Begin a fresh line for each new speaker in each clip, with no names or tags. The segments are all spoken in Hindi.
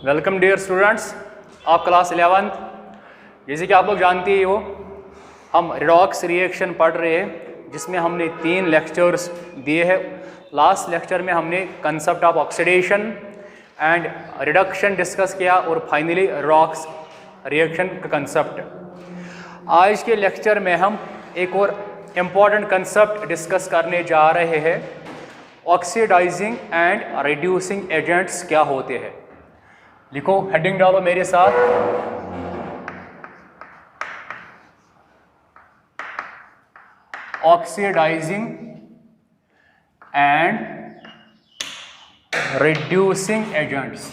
वेलकम डियर स्टूडेंट्स, आप क्लास 11 जैसे कि आप लोग जानते ही हो हम रिडॉक्स रिएक्शन पढ़ रहे हैं, जिसमें हमने 3 लेक्चर्स दिए हैं। लास्ट लेक्चर में हमने concept of oxidation and reduction discuss किया और फाइनली रिडॉक्स रिएक्शन का कंसेप्ट। आज के लेक्चर में हम एक और इम्पॉर्टेंट कंसेप्ट डिस्कस करने जा रहे हैं। ऑक्सीडाइजिंग एंड रिड्यूसिंग एजेंट्स क्या होते हैं। लिखो, हेडिंग डालो मेरे साथ। Oxidising and reducing agents.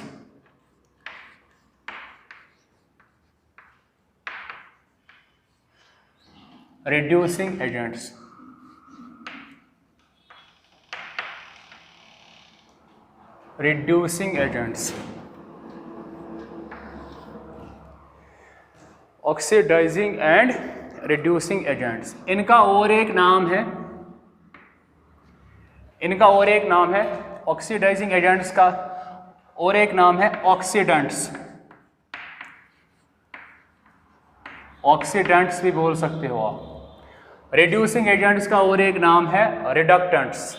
Reducing agents. Reducing agents. Oxidising and reducing agents, इनका और एक नाम है, ऑक्सीडाइजिंग एजेंट्स का और एक नाम है ऑक्सीडेंट्स। ऑक्सीडेंट्स भी बोल सकते हो आप। रिड्यूसिंग एजेंट्स का और एक नाम है रिडक्टेंट्स।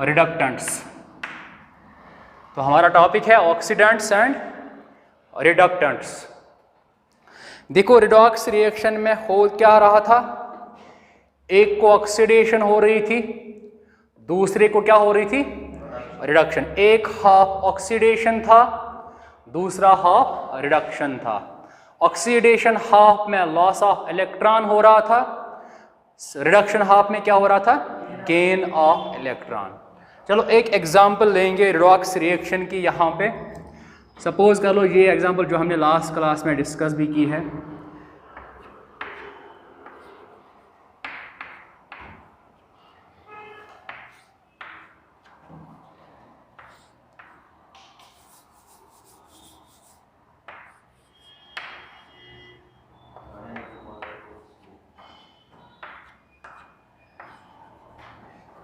रिडक्टेंट्स। तो हमारा टॉपिक है ऑक्सीडेंट्स एंड रिडक्टेंट्स। देखो, रिडॉक्स रिएक्शन में हो क्या रहा था, एक को ऑक्सीडेशन हो रही थी, दूसरे को क्या हो रही थी, रिडक्शन। एक हाफ ऑक्सीडेशन था, दूसरा हाफ रिडक्शन था। ऑक्सीडेशन हाफ में लॉस ऑफ इलेक्ट्रॉन हो रहा था, रिडक्शन हाफ में क्या हो रहा था, गेन ऑफ इलेक्ट्रॉन। चलो एक एग्जांपल लेंगे रिडॉक्स रिएक्शन की। यहाँ पे सपोज कर लो ये एग्जांपल जो हमने लास्ट क्लास में डिस्कस भी की है।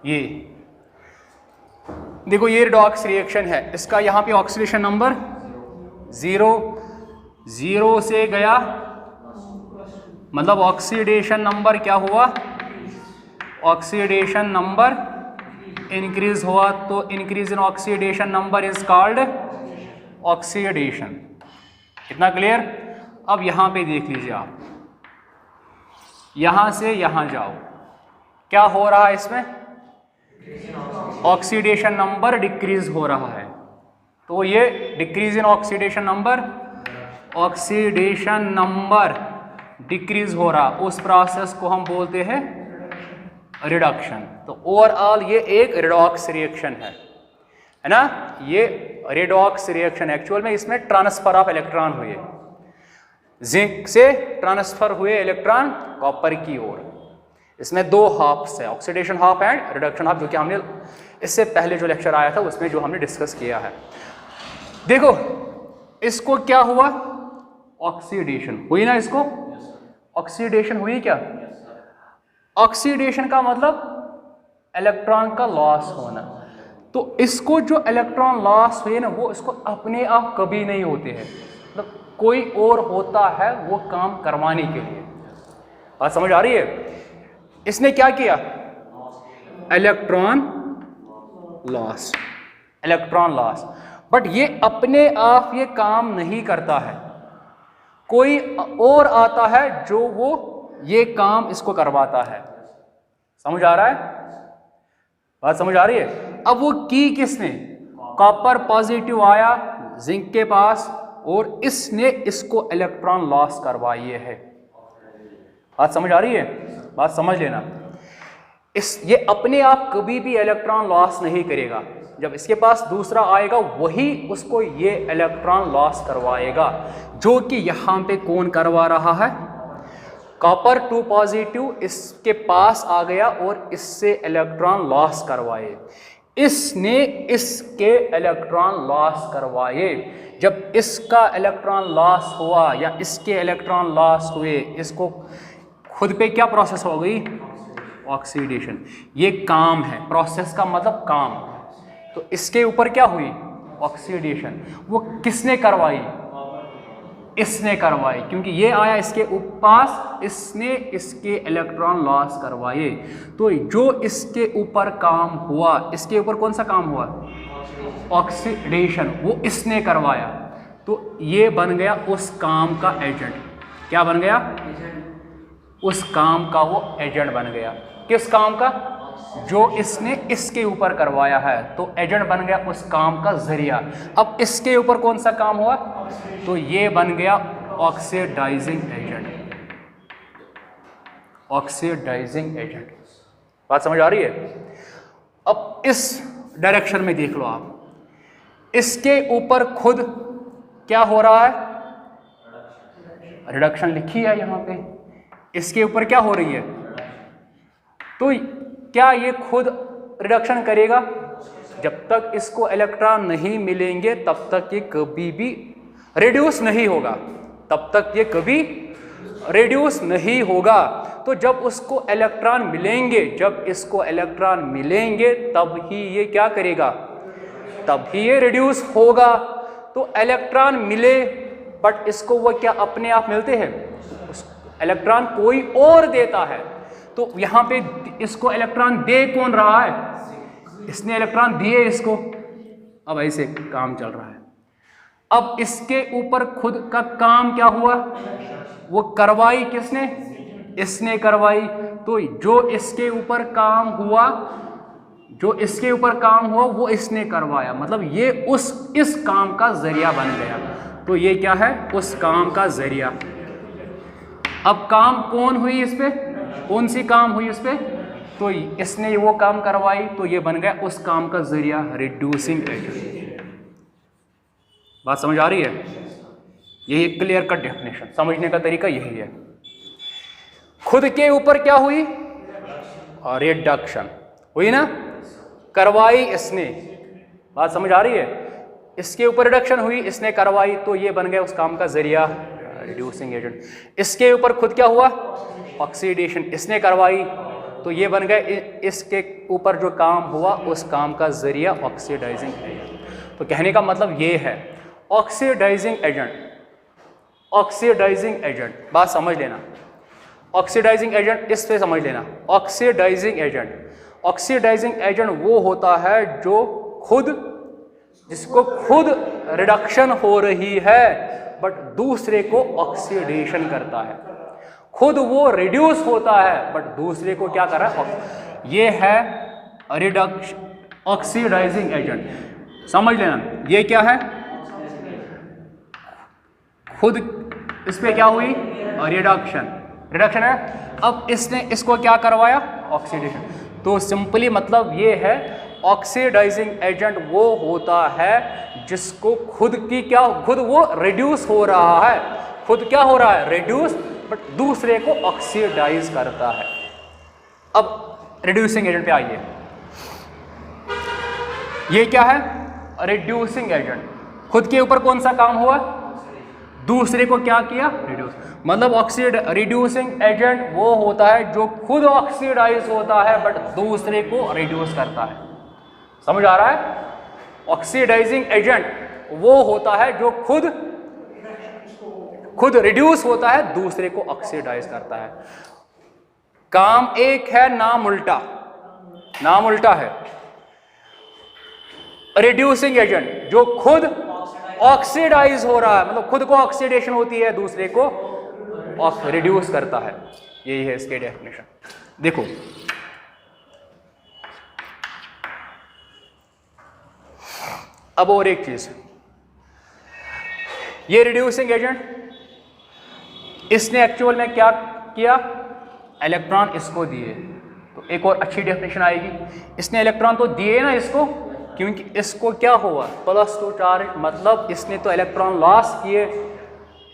ये देखो, ये रिडॉक्स रिएक्शन है, इसका यहाँ पे ऑक्सीडेशन नंबर 0 से गया, मतलब ऑक्सीडेशन नंबर क्या हुआ, ऑक्सीडेशन नंबर इंक्रीज हुआ, तो increase in oxidation number is called oxidation. इतना क्लियर। अब यहाँ पे देख लीजिए आप, यहाँ से यहाँ जाओ, क्या हो रहा है इसमें, ऑक्सीडेशन नंबर डिक्रीज हो रहा है। तो ये decrease in oxidation number, oxidation number decrease हो रहा, उस प्रोसेस को हम बोलते हैं रिडक्शन। तो ओवरऑल ये एक रिडॉक्स रिएक्शन है ना। ये रिडॉक्स रिएक्शन एक्चुअल में इसमें ट्रांसफर ऑफ इलेक्ट्रॉन हुए, जिंक से ट्रांसफर हुए इलेक्ट्रॉन कॉपर की ओर। इसमें 2 हाफ्स है, oxidation half and reduction half, जो कि हमने इससे पहले जो लेक्चर आया था उसमें जो हमने डिस्कस किया है। देखो, इसको क्या हुआ, ऑक्सीडेशन हुई ना, इसको ऑक्सीडेशन हुई क्या। ऑक्सीडेशन का मतलब इलेक्ट्रॉन का लॉस होना। तो इसको जो इलेक्ट्रॉन लॉस हुए ना, वो इसको अपने आप कभी नहीं होते हैं, मतलब कोई और होता है वो काम करवाने के लिए। बात समझ आ रही है। इसने क्या किया, electron loss, electron loss. But ये अपने आप ये काम नहीं करता है, कोई और आता है जो वो ये काम इसको करवाता है। समझ आ रहा है, बात समझ आ रही है। अब वो की किसने, कॉपर पॉजिटिव आया जिंक के पास और इसने इसको इलेक्ट्रॉन लॉस करवाई है। बात समझ आ रही है, बात समझ लेना। ये अपने आप कभी भी इलेक्ट्रॉन लॉस नहीं करेगा, जब इसके पास दूसरा आएगा वही उसको ये इलेक्ट्रॉन लॉस करवाएगा, जो कि यहाँ पे कौन करवा रहा है, कॉपर 2 पॉजिटिव इसके पास आ गया और इससे इलेक्ट्रॉन लॉस करवाए। इसने इसके इलेक्ट्रॉन लॉस करवाए। जब इसका इलेक्ट्रॉन लॉस हुआ या इसके इलेक्ट्रॉन लॉस हुए, इसको खुद पे क्या प्रोसेस हो गई? ऑक्सीडेशन। ये काम है, प्रोसेस का मतलब काम। तो इसके ऊपर क्या हुई? ऑक्सीडेशन। वो किसने करवाई? इसने करवाई, क्योंकि ये आया इसके पास, इसने इसके इलेक्ट्रॉन लॉस करवाए। तो जो इसके ऊपर काम हुआ, इसके ऊपर कौन सा काम हुआ? ऑक्सीडेशन। वो इसने करवाया, तो ये बन गया उस काम का एजेंट। क्या बन गया? उस काम का वो एजेंट बन गया। किस काम का? जो इसने इसके ऊपर करवाया है, तो एजेंट बन गया उस काम का जरिया। अब इसके ऊपर कौन सा काम हुआ? तो ये बन गया ऑक्सीडाइजिंग एजेंट। Oxidising agent. बात समझ आ रही है? अब इस डायरेक्शन में देख लो आप, इसके ऊपर खुद क्या हो रहा है? रिडक्शन लिखी है यहां पे। इसके ऊपर क्या हो रही है? तो क्या ये खुद रिडक्शन करेगा? जब तक इसको इलेक्ट्रॉन नहीं मिलेंगे तब तक ये कभी भी रिड्यूस नहीं होगा, तब तक ये कभी रिड्यूस नहीं होगा। तो जब उसको इलेक्ट्रॉन मिलेंगे, जब इसको इलेक्ट्रॉन मिलेंगे तब ही ये क्या करेगा? तब ही ये रिड्यूस होगा। तो इलेक्ट्रॉन मिले, बट इसको वो क्या अपने आप मिलते हैं? इलेक्ट्रॉन कोई और देता है। तो यहां पे इसको इलेक्ट्रॉन दे कौन रहा है? इसने इलेक्ट्रॉन दिए इसको। अब ऐसे काम चल रहा है। अब इसके ऊपर खुद का काम क्या हुआ? वो करवाई किसने? इसने करवाई। तो जो इसके ऊपर काम हुआ, जो इसके ऊपर काम हुआ वो इसने करवाया, मतलब ये इस काम का जरिया बन गया। तो ये क्या है? उस काम का जरिया। अब काम कौन हुई इस पे? कौन सी काम हुई इस पे? तो इसने वो काम करवाई, तो ये बन गया उस काम का जरिया, रिड्यूसिंग एजेंट। बात समझ आ रही है? यही क्लियर कट डेफिनेशन, समझने का तरीका यही है। खुद के ऊपर क्या हुई? और रिडक्शन हुई ना, करवाई इसने। बात समझ आ रही है? इसके ऊपर रिडक्शन हुई, इसने करवाई, तो ये बन गया उस काम का जरिया, रिड्यूसिंग एजेंट। इसके ऊपर खुद क्या हुआ? ऑक्सीडेशन। इसने करवाई, तो ये बन गया इसके ऊपर जो काम हुआ उस काम का जरिया, ऑक्सीडाइजिंग एजेंट। तो कहने का मतलब ये है, ऑक्सीडाइजिंग एजेंट, ऑक्सीडाइजिंग एजेंट। बात समझ लेना, ऑक्सीडाइजिंग एजेंट इस पे समझ लेना। ऑक्सीडाइजिंग एजेंट, ऑक्सीडाइजिंग एजेंट वो होता है जो खुद, जिसको खुद रिडक्शन हो रही है बट दूसरे को ऑक्सीडेशन करता है। खुद वो रिड्यूस होता है बट दूसरे को क्या कर रहा है? ये है ऑक्सीडाइजिंग एजेंट। समझ लेना, ये क्या है? खुद इस पे क्या हुई? रिडक्शन, रिडक्शन है। अब इसने इसको क्या करवाया? ऑक्सीडेशन। तो सिंपली मतलब ये है, ऑक्सीडाइजिंग एजेंट वो होता है जिसको खुद की क्या, खुद वो रिड्यूस हो रहा है, खुद क्या हो रहा है? रिड्यूस, बट दूसरे को ऑक्सीडाइज करता है। अब रिड्यूसिंग एजेंट पे आइए। ये क्या है? Reducing agent. खुद के ऊपर कौन सा काम हुआ? दूसरे को क्या किया? रिड्यूस। मतलब रिड्यूसिंग एजेंट वो होता है जो खुद ऑक्सीडाइज होता है बट दूसरे को रिड्यूस करता है। समझ आ रहा है? ऑक्सीडाइजिंग एजेंट वो होता है जो खुद रिड्यूस होता है, दूसरे को ऑक्सीडाइज करता है। काम एक है, नाम उल्टा, नाम उल्टा है। रिड्यूसिंग एजेंट जो खुद ऑक्सीडाइज हो रहा है, मतलब खुद को ऑक्सीडेशन होती है, दूसरे को रिड्यूस करता है। यही है इसके डेफिनेशन। देखो अब और एक चीज, ये रिड्यूसिंग एजेंट, इसने एक्चुअल में क्या किया? इलेक्ट्रॉन इसको दिए। तो एक और अच्छी डेफिनेशन आएगी, इसने इलेक्ट्रॉन तो दिए ना इसको, क्योंकि इसको क्या हुआ? +2 चार्ज, मतलब इसने तो इलेक्ट्रॉन लॉस किए,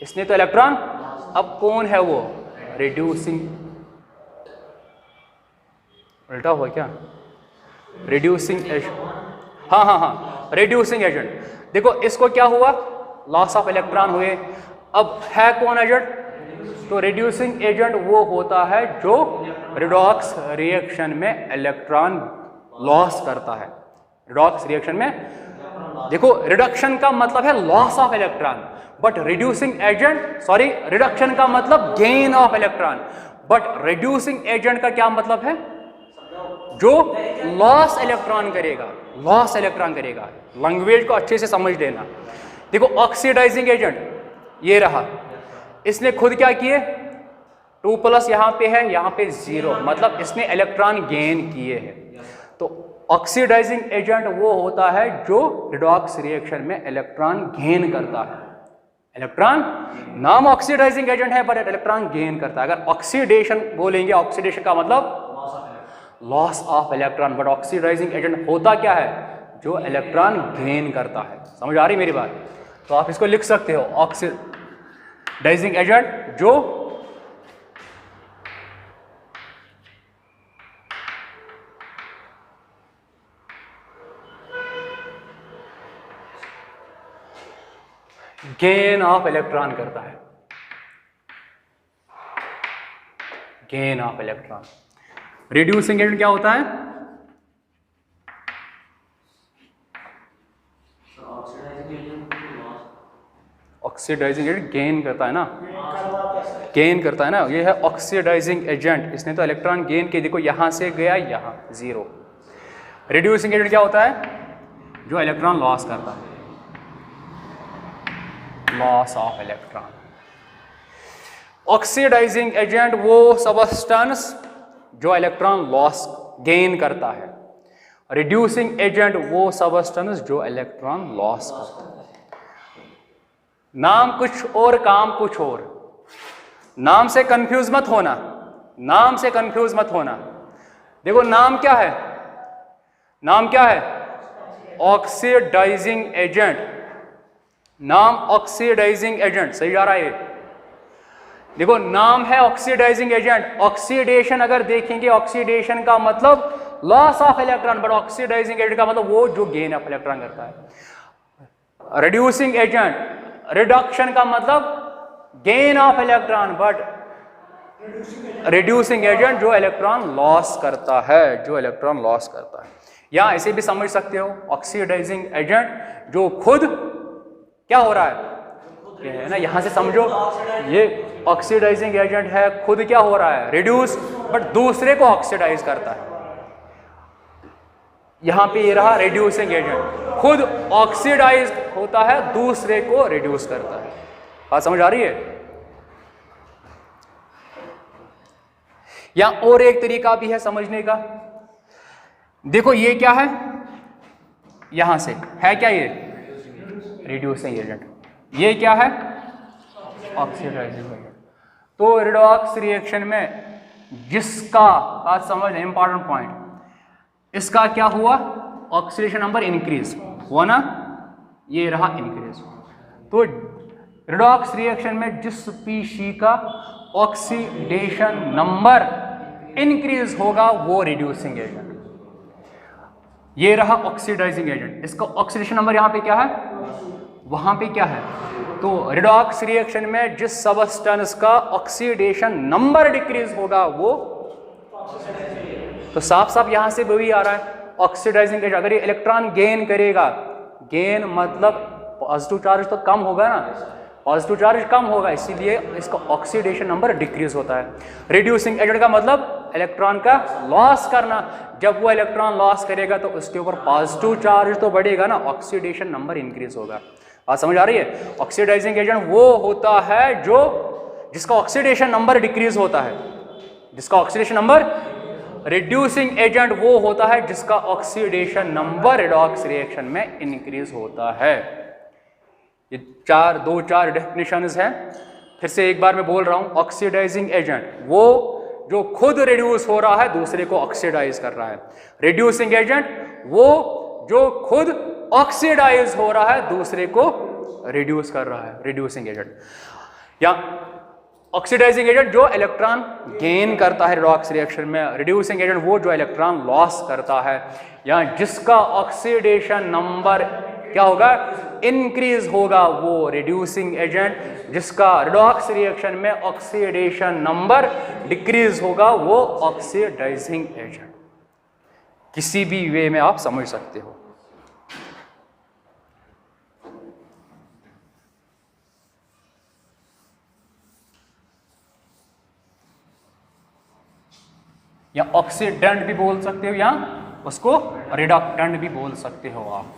इसने तो इलेक्ट्रॉन, अब कौन है वो? रिड्यूसिंग। उल्टा हुआ क्या? रिड्यूसिंग एजेंट, हाँ, रिड्यूसिंग एजेंट। देखो इसको क्या हुआ, लॉस ऑफ इलेक्ट्रॉन हुए। अब है कौन एजेंट, तो रिड्यूसिंग एजेंट वो होता है जो रिडॉक्स रिएक्शन में इलेक्ट्रॉन लॉस करता है। रिडॉक्स रिएक्शन में, देखो रिडक्शन का मतलब है loss of electron, but reducing agent, sorry, reduction का मतलब gain of electron, but reducing agent का क्या मतलब है, जो लॉस इलेक्ट्रॉन करेगा, लॉस इलेक्ट्रॉन करेगा। लैंग्वेज को अच्छे से समझ लेना। देखो ऑक्सीडाइजिंग एजेंट ये रहा, इसने खुद क्या किए, 2+ यहाँ पे है, यहाँ पे 0, मतलब इसने इलेक्ट्रॉन गेन किए हैं। तो ऑक्सीडाइजिंग एजेंट वो होता है जो रिडॉक्स रिएक्शन में इलेक्ट्रॉन गेन करता है। इलेक्ट्रॉन नाम ऑक्सीडाइजिंग एजेंट है पर इलेक्ट्रॉन गेन करता है। अगर ऑक्सीडेशन बोलेंगे, ऑक्सीडेशन का मतलब loss of electron, but oxidising agent होता क्या है, जो इलेक्ट्रॉन गेन करता है। समझ आ रही मेरी बात? तो आप इसको लिख सकते हो, ऑक्सीडाइजिंग एजेंट जो गेन ऑफ इलेक्ट्रॉन करता है, gain of electron. Reducing agent क्या होता है, ऑक्सीडाइजिंग एजेंट गेन करता है ना, गेन करता है ना, ये है ऑक्सीडाइजिंग एजेंट। इसने तो इलेक्ट्रॉन गेन किए, देखो यहां से गया यहां 0। रिड्यूसिंग एजेंट क्या होता है, जो इलेक्ट्रॉन लॉस करता है, loss of electron. Oxidising agent वो सबस्टेंस जो इलेक्ट्रॉन लॉस गेन करता है। रिड्यूसिंग एजेंट वो सबस्टेंस जो इलेक्ट्रॉन लॉस करता है। नाम कुछ और काम कुछ और, नाम से कंफ्यूज मत होना, नाम से कंफ्यूज मत होना। देखो नाम क्या है, नाम क्या है, ऑक्सीडाइजिंग एजेंट, नाम ऑक्सीडाइजिंग एजेंट, सही जा रहा है ये। देखो नाम है ऑक्सीडाइजिंग एजेंट, ऑक्सीडेशन अगर देखेंगे, ऑक्सीडेशन का मतलब loss of electron, but oxidising agent का मतलब वो जो गेन ऑफ इलेक्ट्रॉन करता है। रिड्यूसिंग एजेंट, रिडक्शन का मतलब gain of electron, but reducing agent जो इलेक्ट्रॉन लॉस करता है, जो इलेक्ट्रॉन लॉस करता है। या ऐसे भी समझ सकते हो, ऑक्सीडाइजिंग एजेंट जो खुद क्या हो रहा है, ये है ना, यहां से समझो, ये ऑक्सीडाइजिंग एजेंट है, खुद क्या हो रहा है, रिड्यूस, बट दूसरे को ऑक्सीडाइज करता है। यहां पे ये रहा रिड्यूसिंग एजेंट, खुद ऑक्सीडाइज होता है, दूसरे को रिड्यूस करता है। बात समझ आ रही है? या और एक तरीका भी है समझने का। देखो ये क्या है, यहां से है क्या, ये रिड्यूसिंग एजेंट, ये क्या है, ऑक्सीडाइजिंग एजेंट। तो रिडॉक्स रिएक्शन में जिसका, बात समझ, इंपॉर्टेंट पॉइंट, इसका क्या हुआ, ऑक्सीडेशन नंबर इंक्रीज हुआ ना, ये रहा इंक्रीज। तो रिडॉक्स रिएक्शन में जिस स्पीशी का ऑक्सीडेशन नंबर इंक्रीज होगा वो रिड्यूसिंग एजेंट। ये रहा ऑक्सीडाइजिंग एजेंट, इसका ऑक्सीडेशन नंबर यहां पे क्या है, वहां पे क्या है। तो रिडॉक्स रिएक्शन में जिस सबस्टेंस का ऑक्सीडेशन नंबर डिक्रीज होगा वो, तो साफ साफ यहां से वही आ रहा है, ऑक्सीडाइजिंग एजेंट अगर ये इलेक्ट्रॉन गेन करेगा, गेन मतलब पॉजिटिव चार्ज तो कम होगा ना, पॉजिटिव चार्ज कम होगा, इसीलिए इसका ऑक्सीडेशन नंबर डिक्रीज होता है। रिड्यूसिंग एजेंट का मतलब इलेक्ट्रॉन का लॉस करना, जब वो इलेक्ट्रॉन लॉस करेगा तो उसके ऊपर पॉजिटिव चार्ज तो बढ़ेगा ना, ऑक्सीडेशन नंबर इंक्रीज होगा। बात समझ आ रही है? ऑक्सीडाइजिंग एजेंट वो होता है जो जिसका ऑक्सीडेशन नंबर डिक्रीज होता है, जिसका ऑक्सीडेशन नंबर। रिड्यूसिंग एजेंट वो होता है जिसका ऑक्सीडेशन नंबर रिडॉक्स रिएक्शन में इंक्रीज होता है। ये दो चार डेफिनेशंस हैं, फिर से एक बार मैं बोल रहा हूं। ऑक्सीडाइजिंग एजेंट वो जो खुद रिड्यूस हो रहा है, दूसरे को ऑक्सीडाइज कर रहा है। रिड्यूसिंग एजेंट वो जो खुद ऑक्सीडाइज हो रहा है, दूसरे को रिड्यूस कर रहा है, रिड्यूसिंग एजेंट। या ऑक्सीडाइजिंग एजेंट जो इलेक्ट्रॉन गेन करता है रेडॉक्स रिएक्शन में, रिड्यूसिंग एजेंट वो जो इलेक्ट्रॉन लॉस करता है, या जिसका ऑक्सीडेशन नंबर क्या होगा, इंक्रीज होगा, वो रिड्यूसिंग एजेंट, जिसका रेडॉक्स रिएक्शन में ऑक्सीडेशन नंबर डिक्रीज होगा वो ऑक्सीडाइजिंग एजेंट। किसी भी वे में आप समझ सकते हो। या ऑक्सीडेंट भी बोल सकते हो, या उसको रिडक्टेंट भी बोल सकते हो आप।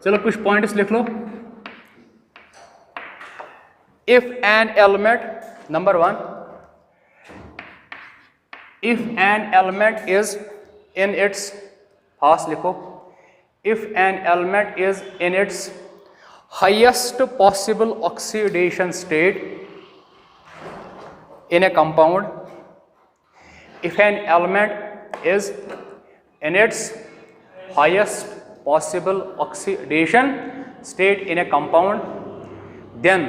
चलो कुछ पॉइंट्स लिख लो। If an element, number 1, if an element is in its, fast लिखो, if an element is in its highest possible oxidation state in a compound, if an element is in its highest possible oxidation state in a compound, then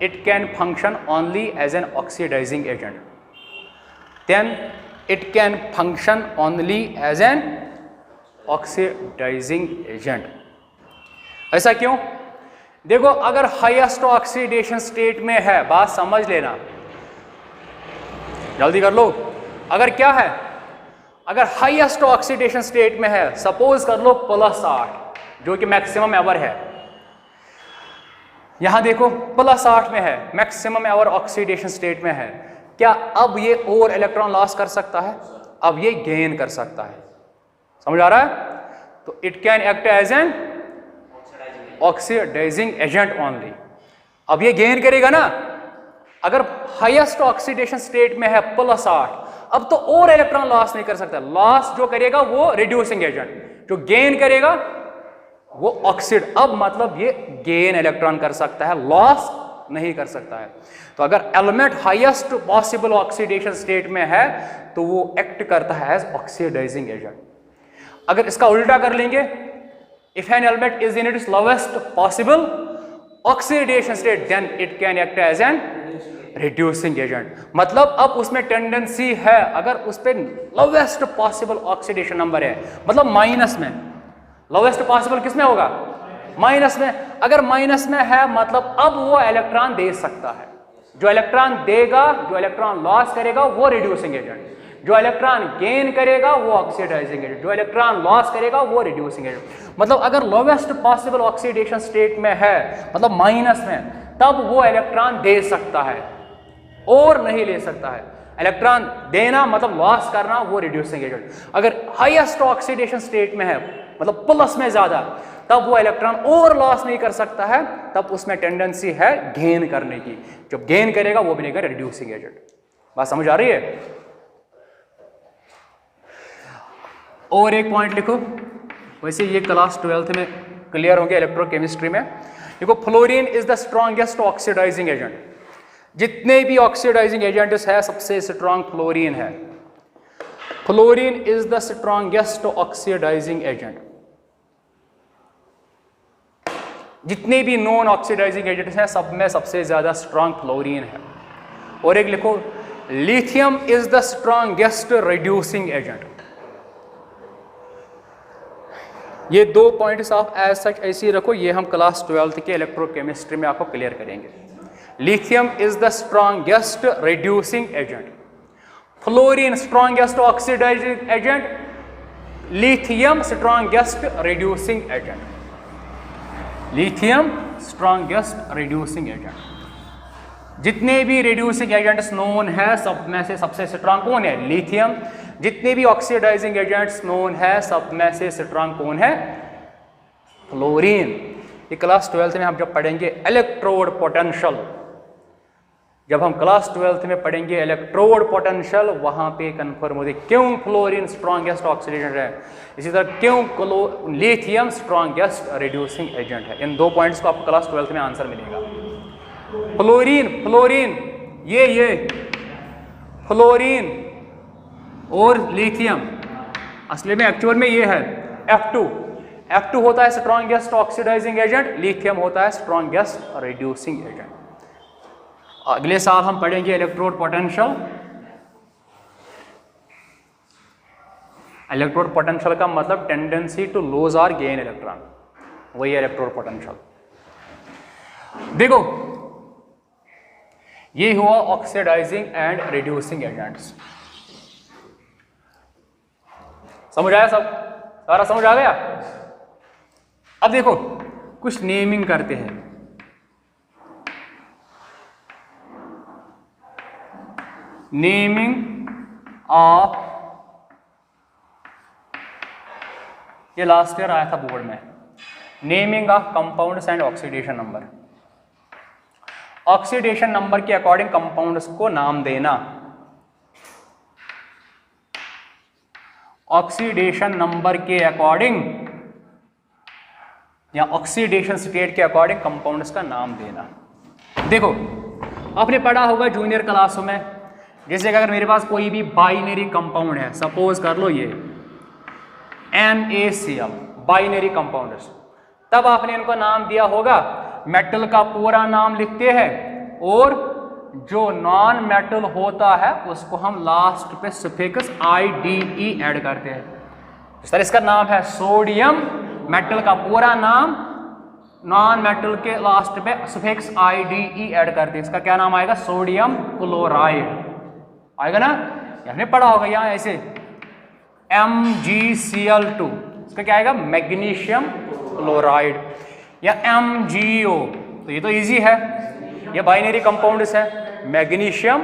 it can function only as an oxidizing agent. Then it can function only as an oxidizing agent. ऐसा क्यों? देखो, अगर हाईएस्ट ऑक्सीडेशन स्टेट में है, बात समझ लेना, जल्दी कर लो। अगर क्या है, अगर हाईएस्ट ऑक्सीडेशन स्टेट में है, सपोज कर लो +8 जो कि मैक्सिमम एवर है, यहां देखो +8 में है, मैक्सिमम एवर ऑक्सीडेशन स्टेट में है, क्या अब ये और इलेक्ट्रॉन लॉस कर सकता है? अब ये गेन कर सकता है। समझ आ रहा है? तो it can act as an oxidising agent only. अब ये गेन करेगा ना, अगर हाईएस्ट ऑक्सीडेशन स्टेट में है +8, अब तो और इलेक्ट्रॉन लॉस नहीं कर सकता। लॉस जो करेगा वो रिड्यूसिंग एजेंट, जो गेन करेगा वो ऑक्सीड। अब मतलब ये गेन इलेक्ट्रॉन कर सकता है, लॉस नहीं कर सकता है। तो अगर element highest possible oxidation state में है तो वो एक्ट करता है एज ऑक्सीडाइजिंग एजेंट। अगर इसका उल्टा कर लेंगे, if an element is in its lowest possible oxidation state, then it can act as an reducing agent. मतलब अब उसमें टेंडेंसी है, अगर उस पर लोवेस्ट पॉसिबल ऑक्सीडेशन नंबर है, मतलब माइनस में, लोवेस्ट पॉसिबल किस में होगा? माइनस में। अगर माइनस में है मतलब अब वो इलेक्ट्रॉन दे सकता है। जो इलेक्ट्रॉन देगा, जो इलेक्ट्रॉन लॉस करेगा वो रिड्यूसिंग एजेंट, जो इलेक्ट्रॉन गेन करेगा वो ऑक्सीडाइजिंग एजेंट, जो इलेक्ट्रॉन लॉस करेगा वो रिड्यूसिंग एजेंट। मतलब अगर लोवेस्ट पॉसिबल ऑक्सीडेशन स्टेट में है, मतलब माइनस में, तब वो इलेक्ट्रॉन दे सकता है और नहीं ले सकता है। इलेक्ट्रॉन देना मतलब लॉस करना, वो रिड्यूसिंग एजेंट। अगर हाईएस्ट ऑक्सीडेशन स्टेट में है, मतलब प्लस में ज्यादा, तब वो इलेक्ट्रॉन और लॉस नहीं कर सकता है, तब उसमें टेंडेंसी है गेन करने की। जब गेन करेगा वो बनेगा रिड्यूसिंग एजेंट। बात समझ आ रही है? और एक पॉइंट लिखो, वैसे ये क्लास 12th में क्लियर होंगे इलेक्ट्रोकेमिस्ट्री में। देखो, fluorine is the strongest oxidising agent. जितने भी ऑक्सीडाइजिंग एजेंट्स है सबसे स्ट्रॉन्ग फ्लोरीन है। Fluorine is the strongest oxidising agent. जितने भी नॉन ऑक्सीडाइजिंग एजेंट्स हैं सब में सबसे ज्यादा स्ट्रॉन्ग फ्लोरीन है। और एक लिखो, lithium is the strongest reducing agent. ये 2 पॉइंट्स आप एज सच ऐसे ही रखो, ये हम क्लास 12th के इलेक्ट्रोकेमिस्ट्री में आपको क्लियर करेंगे। Lithium is the strongest reducing agent, fluorine strongest oxidising agent, lithium strongest reducing agent. Lithium strongest reducing agent. जितने भी रिड्यूसिंग एजेंट्स नोन है सब में से सबसे स्ट्रॉन्ग कौन है? लिथियम। जितने भी ऑक्सीडाइजिंग एजेंट्स नोन है सब में से स्ट्रॉन्ग कौन है? फ्लोरीन। ये क्लास 12th में हम जब पढ़ेंगे इलेक्ट्रोड पोटेंशियल, जब हम क्लास 12th में पढ़ेंगे इलेक्ट्रोड पोटेंशियल, वहां पे कंफर्म होते क्यों फ्लोरीन स्ट्रॉन्गेस्ट ऑक्सीडेशन है, इसी तरह क्यों लिथियम स्ट्रॉन्गेस्ट रिड्यूसिंग एजेंट है। इन 2 पॉइंट्स को आपको क्लास 12th में आंसर मिलेगा। फ्लोरीन, फ्लोरीन ये फ्लोरीन और लिथियम, असली में एक्चुअल में ये है F2 होता है स्ट्रॉन्गेस्ट ऑक्सीडाइजिंग एजेंट, लिथियम होता है स्ट्रॉन्गेस्ट रिड्यूसिंग एजेंट। अगले साल हम पढ़ेंगे इलेक्ट्रोड पोटेंशियल। इलेक्ट्रोड पोटेंशियल का मतलब टेंडेंसी टू लूज और गेन इलेक्ट्रॉन, वही है इलेक्ट्रोड पोटेंशियल। देखो ये हुआ ऑक्सीडाइजिंग एंड रिड्यूसिंग एजेंट्स। समझ आया? सब सारा समझ आ गया? अब देखो कुछ नेमिंग करते हैं। नेमिंग ऑफ, ये लास्ट ईयर आया था बोर्ड में, naming of compounds and oxidation number. Oxidation number के अकॉर्डिंग कंपाउंड्स को नाम देना। ऑक्सीडेशन नंबर के अकॉर्डिंग या ऑक्सीडेशन स्टेट के अकॉर्डिंग कंपाउंड्स का नाम देना। देखो आपने पढ़ा होगा जूनियर क्लासों में, जैसे अगर मेरे पास कोई भी बाइनरी कंपाउंड है, सपोज कर लो ये NaCl, बाइनरी कंपाउंड्स, तब आपने इनको नाम दिया होगा, मेटल का पूरा नाम लिखते हैं और जो नॉन मेटल होता है उसको हम लास्ट पे सफिक्स IDE ऐड करते हैं। सर इसका नाम है सोडियम, मेटल का पूरा नाम, नॉन मेटल के लास्ट पे सफिक्स IDE ऐड करते हैं, इसका क्या नाम आएगा? सोडियम क्लोराइड आएगा ना, आपने पढ़ा होगा यहाँ ऐसे MgCl2, इसका क्या आएगा? मैग्नीशियम क्लोराइड, या MgO, तो ये तो इजी है, ये बाइनरी कंपाउंड्स है। मैग्नीशियम,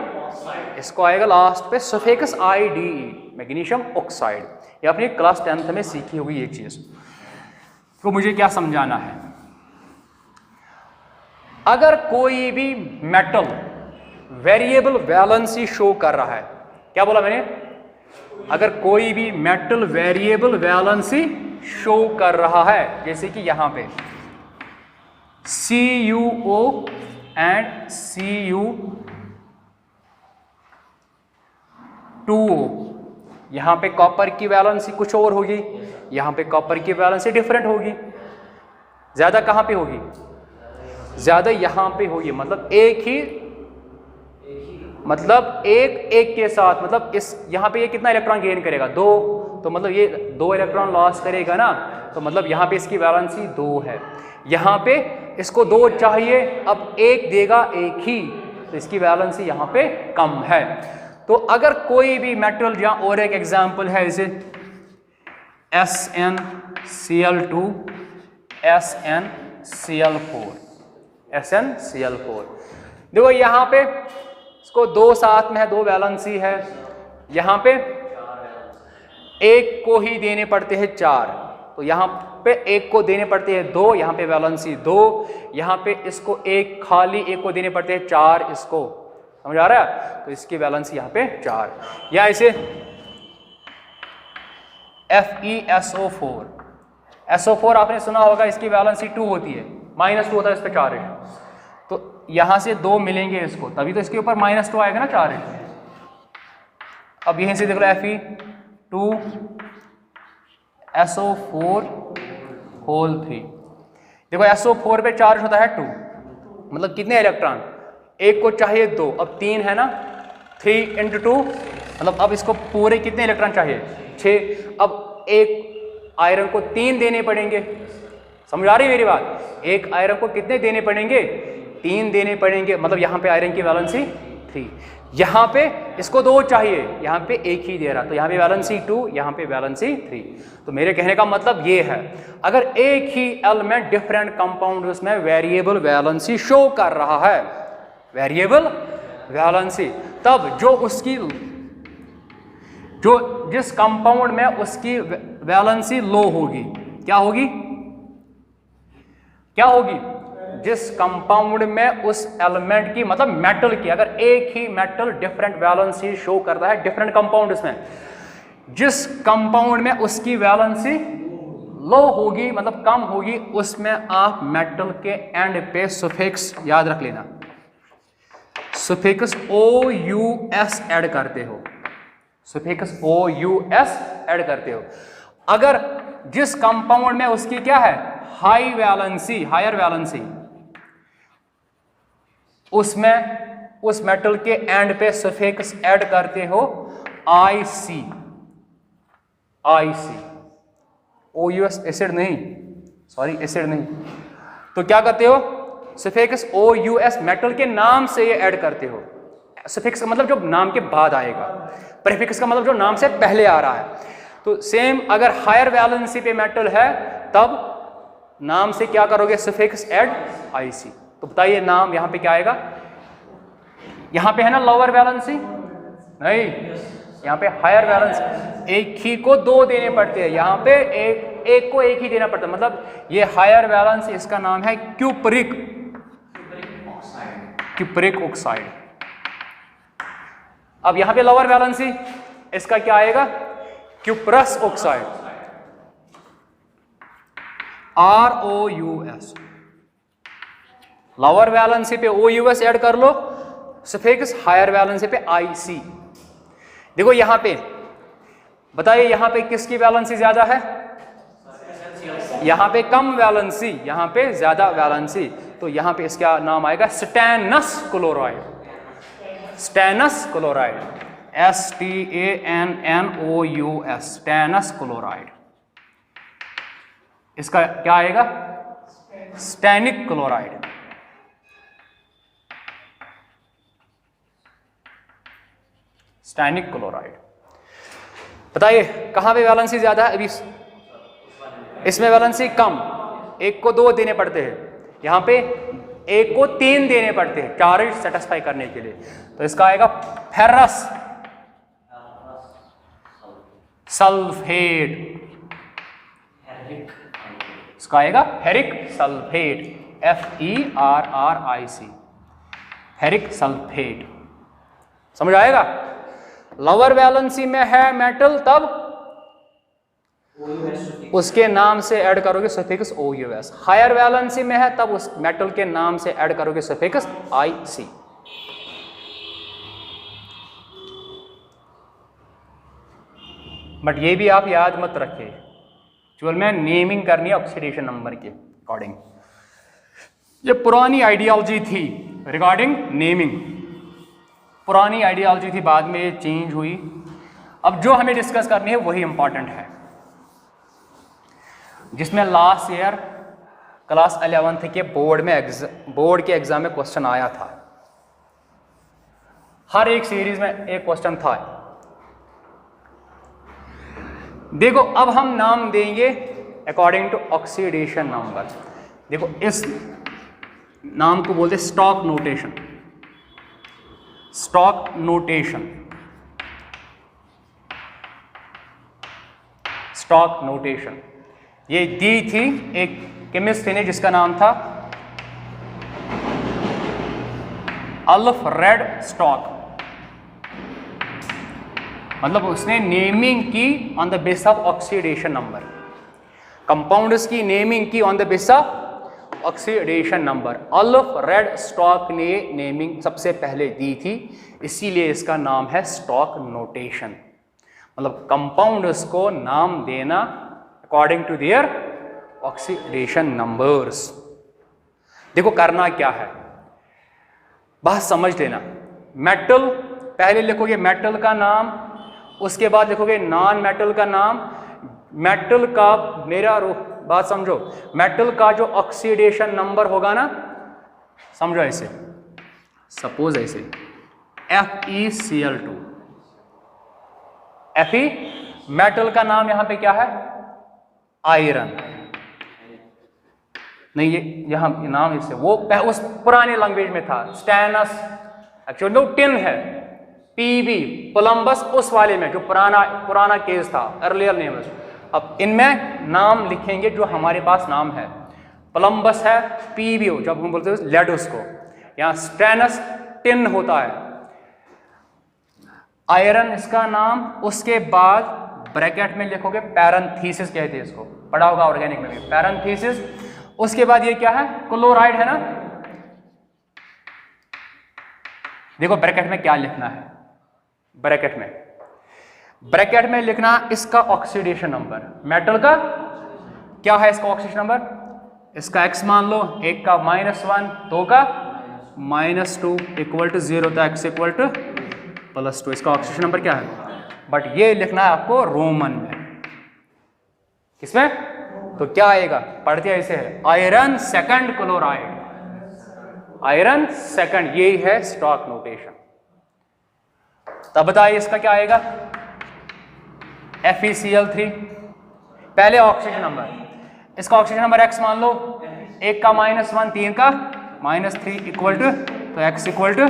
इसको आएगा लास्ट पे सफिक्स IDE, मैग्नीशियम ऑक्साइड। ये अपनी क्लास 10th में सीखी होगी ये चीज। तो मुझे क्या समझाना है, अगर कोई भी मेटल वेरिएबल वैलेंसी शो कर रहा है, क्या बोला मैंने? अगर कोई भी मेटल वेरिएबल वैलेंसी शो कर रहा है, जैसे कि यहां पे CuO एंड Cu2O, यहां पे कॉपर की वैलेंसी कुछ और होगी, यहां पे कॉपर की वैलेंसी डिफरेंट होगी। ज्यादा कहां पे होगी? ज्यादा यहां पे होगी, मतलब एक के साथ, मतलब इस यहां पे ये कितना इलेक्ट्रॉन गेन करेगा? 2, तो मतलब ये 2 इलेक्ट्रॉन लॉस करेगा ना, तो मतलब यहां पे इसकी वैलेंसी 2 है, यहां पे इसको 2 चाहिए, अब 1 देगा 1 ही, तो इसकी वैलेंसी यहां पे कम है। तो अगर कोई भी मेटल, जहां और एक एग्जांपल है जैसे SnCl2, SnCl4, देखो यहां पे इसको 2 साथ में है, 2 वैलेंसी है, यहां पे एक को ही देने पड़ते हैं 4, तो यहां पे एक को देने पड़ते हैं 2, यहां पे वैलेंसी 2, यहां पे इसको एक खाली एक को देने पड़ते हैं 4, इसको समझ आ रहा है? तो इसकी वैलेंसी यहां पे 4। या ऐसे FeSO4 आपने सुना होगा, इसकी वैलेंसी 2 होती है, -2 होता है इस पे चार्ज, तो यहां से 2 मिलेंगे इसको, तभी तो इसके ऊपर -2 आएगा ना चार्ज। अब यहीं से देख लो Fe2SO4 देखो SO4 पे चार्ज होता है 2, मतलब कितने इलेक्ट्रॉन? एक को चाहिए 2, अब 3 है ना, 3 × 2, मतलब अब इसको पूरे कितने इलेक्ट्रॉन चाहिए? 6। अब एक आयरन को 3 देने पड़ेंगे, समझ आ रही मेरी बात? एक आयरन को कितने देने पड़ेंगे? 3 देने पड़ेंगे, मतलब यहाँ पे आयरन की वैलेंसी 3, यहाँ पे इसको 2 चाहिए, यहाँ पे 1 ही दे रहा, तो यहाँ पे वैलेंसी 2, यहाँ पे वैलेंसी 3। तो मेरे कहने का मतलब ये है, अगर एक ही एलिमेंट डिफरेंट कंपाउंड उसमें वेरिएबल वैलेंसी शो कर रहा है, वेरिएबल वैलेंसी, तब जिस कंपाउंड में उसकी वैलेंसी लो होगी, क्या होगी? जिस कंपाउंड में उस एलिमेंट की, मतलब मेटल की, अगर एक ही मेटल डिफरेंट वैलेंसी शो करता है डिफरेंट कंपाउंड्स में, जिस कंपाउंड में उसकी वैलेंसी लो होगी, मतलब कम होगी, उसमें आप मेटल के एंड पे सफिक्स याद रख लेना, सुफिक्स OUS ऐड करते हो, सुफिक्स OUS ऐड करते हो। अगर जिस कंपाउंड में उसकी क्या है हाई वैलेंसी, हायर वैलेंसी, उसमें उस मेटल के एंड पे सफिक्स ऐड करते हो IC, IC, OUS एसिड नहीं, सॉरी एसिड नहीं, तो क्या करते हो सफिक्स OUS मेटल के नाम से ये ऐड करते हो। सफिक्स का मतलब जो नाम के बाद आएगा, प्रीफिक्स का मतलब जो नाम से पहले आ रहा है। तो सेम अगर हायर वैलेंसी पे मेटल है तब नाम से क्या करोगे सफिक्स ऐड IC। तो बताइए नाम यहां पे क्या आएगा, यहां पे है ना लोअर वैलेंसी, नहीं यहां पे हायर वैलेंसी, एक ही को दो देने पड़ते हैं, यहां पे एक को एक ही देना पड़ता है, मतलब ये हायर वैलेंसी, इसका नाम है क्यूपरिक, क्यूपरिक ऑक्साइड। अब यहां पे लोअर वैलेंसी, इसका क्या आएगा cuprous oxide, ROUS। Lower valency पे OUS ऐड कर लो, सफिक्स हायर वैलेंसी पे IC। देखो यहां पे बताइए यहां पे किसकी वैलेंसी ज्यादा है, यहां पे कम वैलेंसी, यहां पे ज्यादा वैलेंसी, तो यहां पे इसका नाम आएगा stannous chloride, stannous chloride, STANNOUS, stannous chloride. इसका क्या आएगा स्टेनिक क्लोराइड, स्टेनिक क्लोराइड। बताइए कहां पे वैलेंसी ज्यादा है, अभी इसमें वैलेंसी कम, एक को दो देने पड़ते हैं, यहां पे एक को तीन देने पड़ते हैं चार्ज सेटिस्फाई करने के लिए। तो इसका आएगा फेरस सल्फेट, इसका आएगा ferric sulphate, FERRIC, ferric sulphate. समझ आएगा, लोअर वैलेंसी में है मेटल तब उसके नाम से ऐड करोगे सफिक्स OUS, हायर वैलेंसी में है तब उस मेटल के नाम से ऐड करोगे सफिक्स IC। बट ये भी आप याद मत रखिए, केवल में नेमिंग करनी है ऑक्सीडेशन नंबर के अकॉर्डिंग। ये पुरानी आइडियोलॉजी थी रिगार्डिंग नेमिंग, पुरानी आइडियोलॉजी थी, बाद में ये चेंज हुई। अब जो हमें डिस्कस करनी है वही इंपॉर्टेंट है, जिसमें लास्ट ईयर क्लास 11th के बोर्ड के एग्जाम में क्वेश्चन आया था, हर एक सीरीज में एक क्वेश्चन था। देखो अब हम नाम देंगे अकॉर्डिंग टू ऑक्सीडेशन नंबर। देखो इस नाम को बोलते stock notation, stock notation, stock notation ये दी थी एक केमिस्ट ने जिसका नाम था अल्फ्रेड स्टॉक। मतलब उसने नेमिंग की on the base of oxidation number, compounds की नेमिंग की on the base of oxidation number. Alfred stock ने नेमिंग सबसे पहले दी थी, इसीलिए इसका नाम है स्टॉक नोटेशन। मतलब कंपाउंड्स को नाम देना according to their oxidation numbers. देखो करना क्या है, बात समझ लेना। मेटल पहले लिखोगे मेटल का नाम, उसके बाद लिखोगे नॉन मेटल का नाम। मेटल का मेरा बात समझो, मेटल का जो ऑक्सीडेशन नंबर होगा ना, समझो ऐसे, सपोज ऐसे FeCl2, Fe मेटल का नाम यहां पे क्या है आयरन, नहीं ये यहां नाम इससे वो उस पुराने लैंग्वेज में था स्टेनस, एक्चुअली वो टिन है, PB कोलंबस उस वाले में जो पुराना केस था, अर्लियर नेम। अब इनमें नाम लिखेंगे जो हमारे पास नाम है, कोलंबस है, PB हो जब हम बोलते हैं लेड उसको, यहाँ स्टेनस टिन होता है, आयरन इसका नाम। उसके बाद ब्रैकेट में लिखोगे पैरेंथेसिस कहते हैं इसको, पढ़ा होगा ऑर्गेनिक में भी पैरेंथेसिस। उसके बाद ये क्या है क्लोराइड है ना, देखो ब्रैकेट में क्या लिखना है, ब्रैकेट में लिखना इसका ऑक्सीडेशन नंबर, मेटल का क्या है इसका ऑक्सीडेशन नंबर, इसका x मान लो, एक का -1, दो का -2 इक्वल टू 0, तो x इक्वल टू +2, इसका ऑक्सीडेशन नंबर क्या है। बट ये लिखना है आपको रोमन में, किसमें, तो क्या आएगा, पढ़ते ऐसे है, iron second chloride, iron second, यही है स्टॉक नोटेशन। तब बताइए इसका क्या आएगा, FeCl3, पहले ऑक्सीजन नंबर, इसका ऑक्सीजन नंबर x मान लो, एक का -1, तीन का -3 इक्वल टू, तो x इक्वल टू,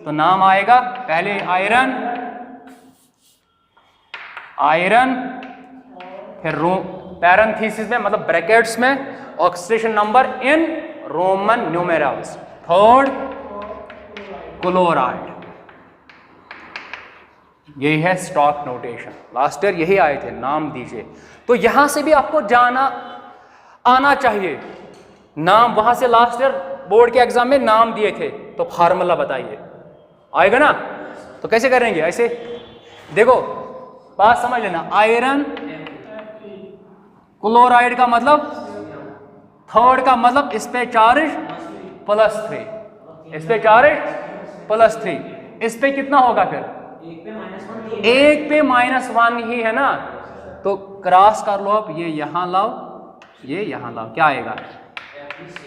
तो नाम आएगा पहले आयरन, फिर पैरेंथेसिस में मतलब ब्रैकेट्स में oxidation number in Roman numerals, third chloride, यही है स्टॉक नोटेशन। लास्ट ईयर यही आए थे, नाम दीजिए। तो यहां से भी आपको जाना आना चाहिए नाम, वहां से लास्ट ईयर बोर्ड के एग्जाम में नाम दिए थे, तो फार्मूला बताइए, आएगा ना। तो कैसे करेंगे, ऐसे देखो बात समझ लेना, आयरन क्लोराइड का मतलब, थर्ड का मतलब इस पे चार्ज +3, इस पे चार्ज +3, इस पे कितना होगा फिर, एक पे -1 ही है ना, तो क्रॉस कर लो अब, ये यहां लाओ, ये यहां लाओ, क्या आएगा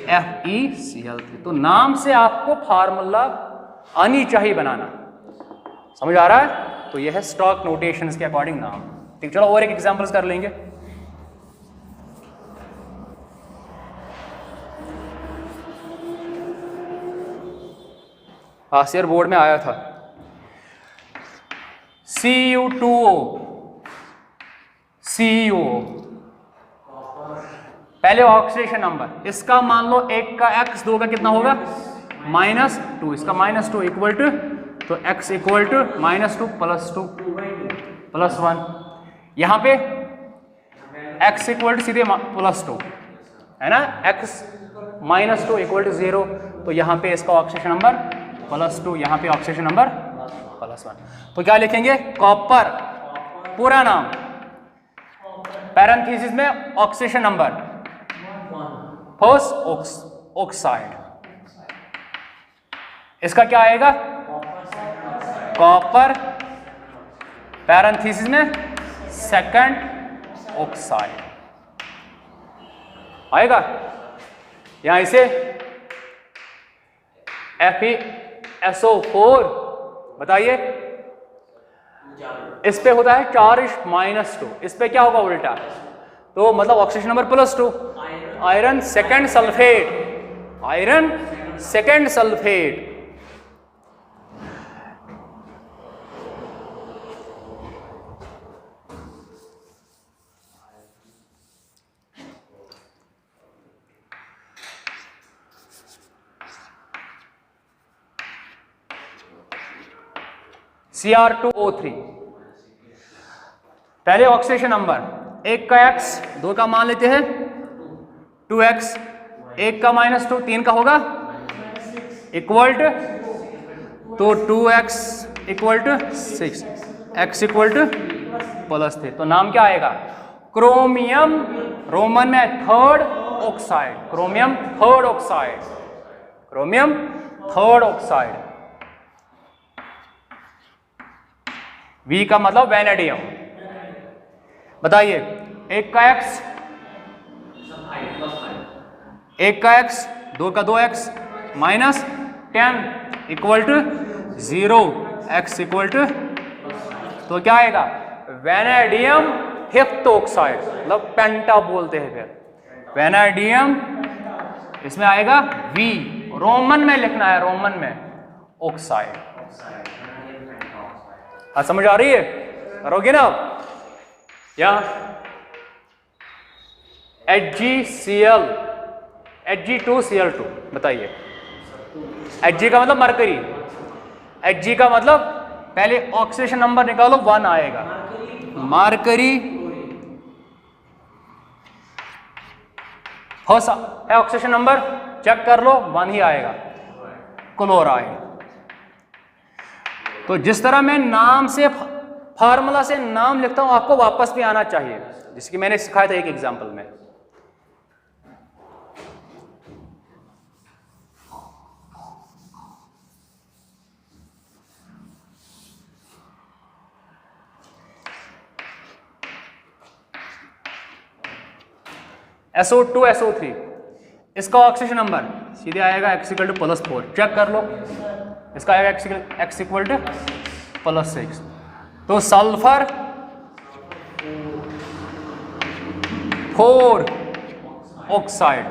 FeCl3। तो नाम से आपको फार्मूला आनी चाहिए बनाना, समझ आ रहा है। तो यह है स्टॉक नोटेशंस के अकॉर्डिंग नाम। ठीक, चलो और एक एग्जांपल्स कर लेंगे। लास्ट ईयर बोर्ड में आया था Cu2O, CuO, पहले ऑक्सीडेशन नंबर, इसका मान लो एक का x, दो का कितना होगा -2, इसका -2 इक्वल टू, तो x इक्वल टू -2 +2 +1, यहां पे x इक्वल टू सीधे +2 है ना, x -2 इक्वल टू 0, तो यहां पे इसका ऑक्सीडेशन नंबर +2, यहां पे ऑक्सीडेशन नंबर +1। तो क्या लिखेंगे, कॉपर, पूरा नाम, पैरेंथेसिस में ऑक्सीडेशन नंबर, फर्स्ट ऑक्साइड, इसका क्या आएगा, कॉपर, पैरेंथेसिस में सेकंड ऑक्साइड आएगा। यहां इसे FeSO4 बताइए, इस पे होता है चार्ज -2, इस पे क्या होगा उल्टा, तो मतलब oxygen number +2, iron second sulphate, iron second sulphate, Cr2O3, पहले ऑक्सीडेशन नंबर, एक का x, दो का मान लेते हैं 2x, एक का -2, तीन का होगा इक्वल टू, तो 2x equal to 6, x equal to +3, तो नाम क्या आएगा, क्रोमियम, रोमन में third oxide, chromium third oxide, chromium third oxide. V का मतलब वेनेडियम, बताइए एक का x, एक का x, दो का 2x, -10 equal to 0, x equal to, तो क्या आएगा, वेनेडियम फिफ्थ ऑक्साइड, मतलब पेंटा बोलते हैं फिर, वेनेडियम, इसमें आएगा V, रोमन में लिखना है, रोमन में ऑक्साइड। हाँ समझ आ रही है, करोगे ना आप, या HgCl, Hg2Cl2 बताइए, Hg का मतलब मरकरी, Hg का मतलब पहले ऑक्सीडेशन नंबर निकालो, 1 आएगा, मरकरी फर्स्ट है ऑक्सीडेशन नंबर, चेक कर लो 1 ही आएगा, क्लोराइड, तो जिस तरह मैं नाम से फार्मूला से नाम लिखता हूं आपको वापस भी आना चाहिए, जिसकी मैंने सिखाया था एक एग्जांपल में। SO2 SO3 इसका ऑक्सीजन नंबर सीधे आएगा x=+4। चेक कर लो, इसका आएगा x=+6। तो सल्फर 4 ऑक्साइड,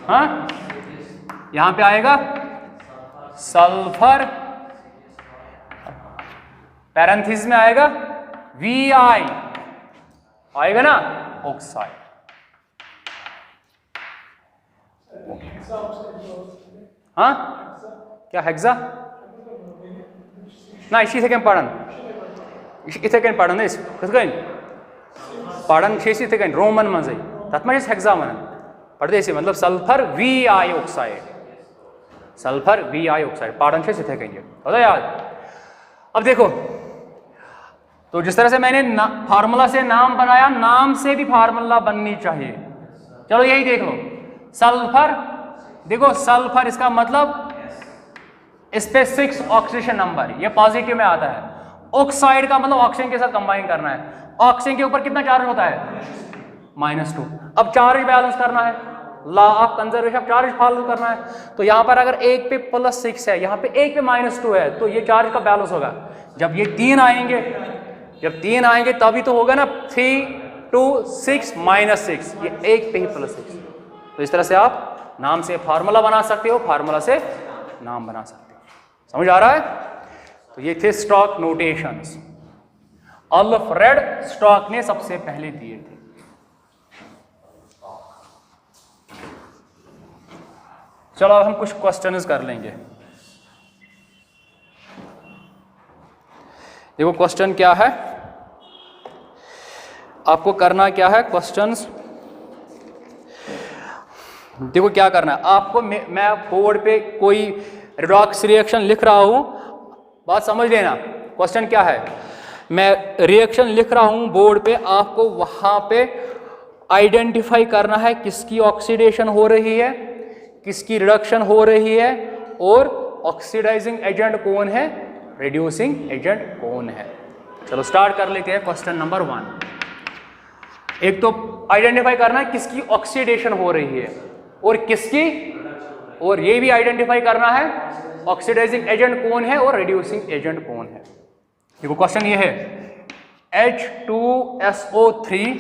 हाँ यहां पे आएगा सल्फर, पैरेंथेसिस में आएगा Vi आएगा ना, ऑक्साइड। हाँ क्या हेक्सा ना इसी थे पढ़न इथे कन पढ़न कथ गन पढ़न इथे कन रोमन मज तथ मे हेक्सा वन पढ़ते मतलब sulphur Vi oxide, sulphur Vi oxide पढ़न इथे कन होता याद। अब देखो, तो जिस तरह से मैंने फार्मूला से नाम बनाया, नाम से भी फार्मूला बननी चाहिए। चलो यही देख लो, सल्फर, देखो सल्फर इसका मतलब इस पे 6 ऑक्सीजन नंबर, ये पॉजिटिव में आता है। ऑक्साइड का मतलब ऑक्सीजन के साथ कंबाइन करना है। ऑक्सीजन के ऊपर कितना चार्ज होता है? -2। अब चार्ज बैलेंस करना है, law of conservation of charge follow करना है। तो यहाँ पर अगर एक पे +6 है, यहाँ पे एक पे -2 है, तो ये चार्ज का बैलेंस होगा। जब ये 3 आएंगे, जब 3 आएंगे तभी तो होगा ना, 3 2 6 -6, ये एक पे ही +6। तो इस तरह से आप नाम से फार्मूला बना सकते हो, फार्मूला से नाम बना सकते हो। समझ आ रहा है? तो ये थे स्टॉक नोटेशंस। अल्फ्रेड स्टॉक ने सबसे पहले दिए थे। चलो अब हम कुछ क्वेश्चंस कर लेंगे। देखो क्वेश्चन क्या है, आपको करना क्या है, क्वेश्चंस देखो क्या करना है आपको। मैं बोर्ड पे कोई रिडॉक्स रिएक्शन लिख रहा हूं, बात समझ लेना। क्वेश्चन क्या है, मैं रिएक्शन लिख रहा हूं बोर्ड पे, आपको वहां पे आइडेंटिफाई करना है किसकी ऑक्सीडेशन हो रही है, किसकी रिडक्शन हो रही है, और ऑक्सीडाइजिंग एजेंट कौन है, रिड्यूसिंग एजेंट कौन है। चलो स्टार्ट कर लेते हैं। क्वेश्चन नंबर 1, एक तो आइडेंटिफाई करना है किसकी ऑक्सीडेशन हो रही है और किसकी, और ये भी आइडेंटिफाई करना है ऑक्सीडाइजिंग एजेंट कौन है और रिड्यूसिंग एजेंट कौन है। देखो क्वेश्चन ये है, H2SO3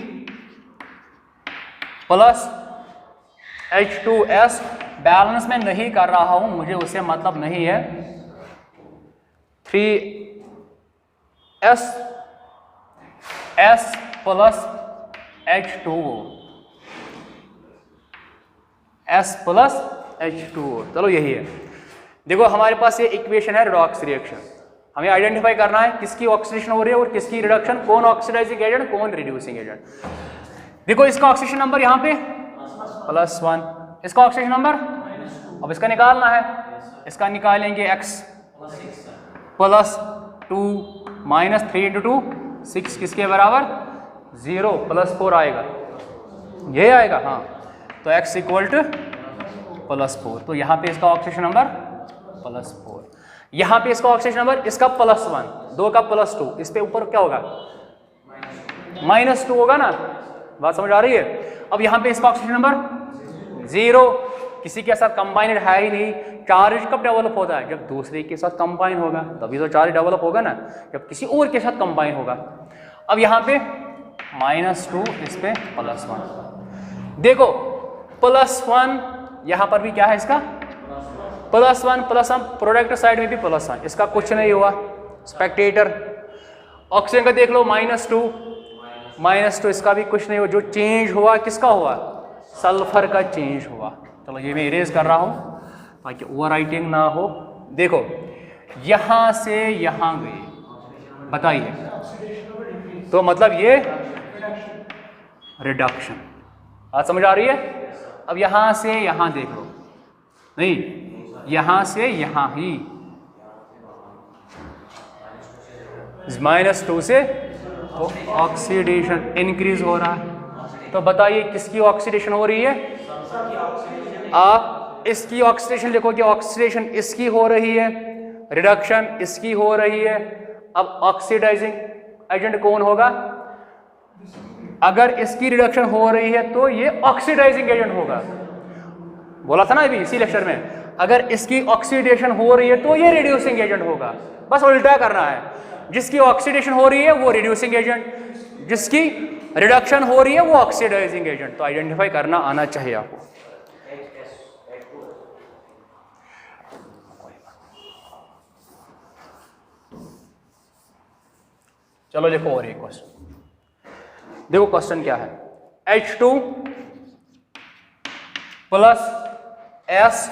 प्लस H2S, बैलेंस में नहीं कर रहा हूं, मुझे उससे मतलब नहीं है, 3S plus H2O, S plus H2O। चलो यही है। देखो हमारे पास ये इक्वेशन है रिडॉक्स रिएक्शन, हमें आइडेंटिफाई करना है किसकी ऑक्सीडेशन हो रही है और किसकी रिडक्शन, कौन ऑक्सीडाइजिंग एजेंट कौन रिड्यूसिंग एजेंट। देखो इसका ऑक्सीडेशन नंबर यहाँ पे +1, इसका ऑक्सीडेशन नंबर, अब इसका निकालना है, इसका निकालेंगे x +2 -3 × 2 6 किसके बराबर, 0 +4 आएगा, ये आएगा। हाँ तो x +4, तो यहाँ पे इसका ऑक्सीडेशन नंबर +4, यहाँ पे इसका ऑक्सीडेशन नंबर, इसका +1, 2 का +2, इस पे ऊपर क्या होगा, -2 होगा ना, बात समझ आ रही है। अब यहाँ पे इसका ऑक्सीडेशन नंबर 0, किसी के साथ कंबाइंड है ही नहीं। चार्ज कब डेवलप होता है, जब दूसरे के साथ कंबाइन होगा तभी तो चार्ज डेवलप होगा ना, जब किसी और के साथ कंबाइन होगा। अब यहाँ पे -2, इस पे +1, देखो +1, यहाँ पर भी क्या है इसका +1 प्रोडक्ट साइड में भी +1, इसका कुछ नहीं हुआ। स्पेक्टेटर ऑक्सीजन का देख लो, -2, इसका भी कुछ नहीं हुआ। जो चेंज हुआ किसका हुआ, सल्फर का चेंज हुआ। चलो ये मैं इरेज कर रहा हूँ ताकि ओवर राइटिंग ना हो। देखो यहां से यहां गए, बताइए, तो मतलब ये रिडक्शन, बात समझ आ रही है। अब यहां से यहां देख लो, नहीं यहां से यहां ही, -2 से, तो ऑक्सीडेशन इंक्रीज हो रहा है। तो बताइए किसकी ऑक्सीडेशन हो रही है? आप इसकी ऑक्सीडेशन लिखोगे, ऑक्सीडेशन इसकी हो रही है, रिडक्शन इसकी हो रही है। अब ऑक्सीडाइजिंग एजेंट कौन होगा? अगर इसकी रिडक्शन हो रही है तो ये ऑक्सीडाइजिंग एजेंट होगा। बोला था ना अभी इसी लेक्चर में, अगर इसकी ऑक्सीडेशन हो रही है तो ये रिड्यूसिंग एजेंट होगा। बस उल्टा करना है, जिसकी ऑक्सीडेशन हो रही है वो रिड्यूसिंग एजेंट, जिसकी रिडक्शन हो रही है वो ऑक्सीडाइजिंग एजेंट। तो आइडेंटिफाई करना आना चाहिए आपको। चलो देखो और एक क्वेश्चन, देखो क्वेश्चन क्या है। H2 plus S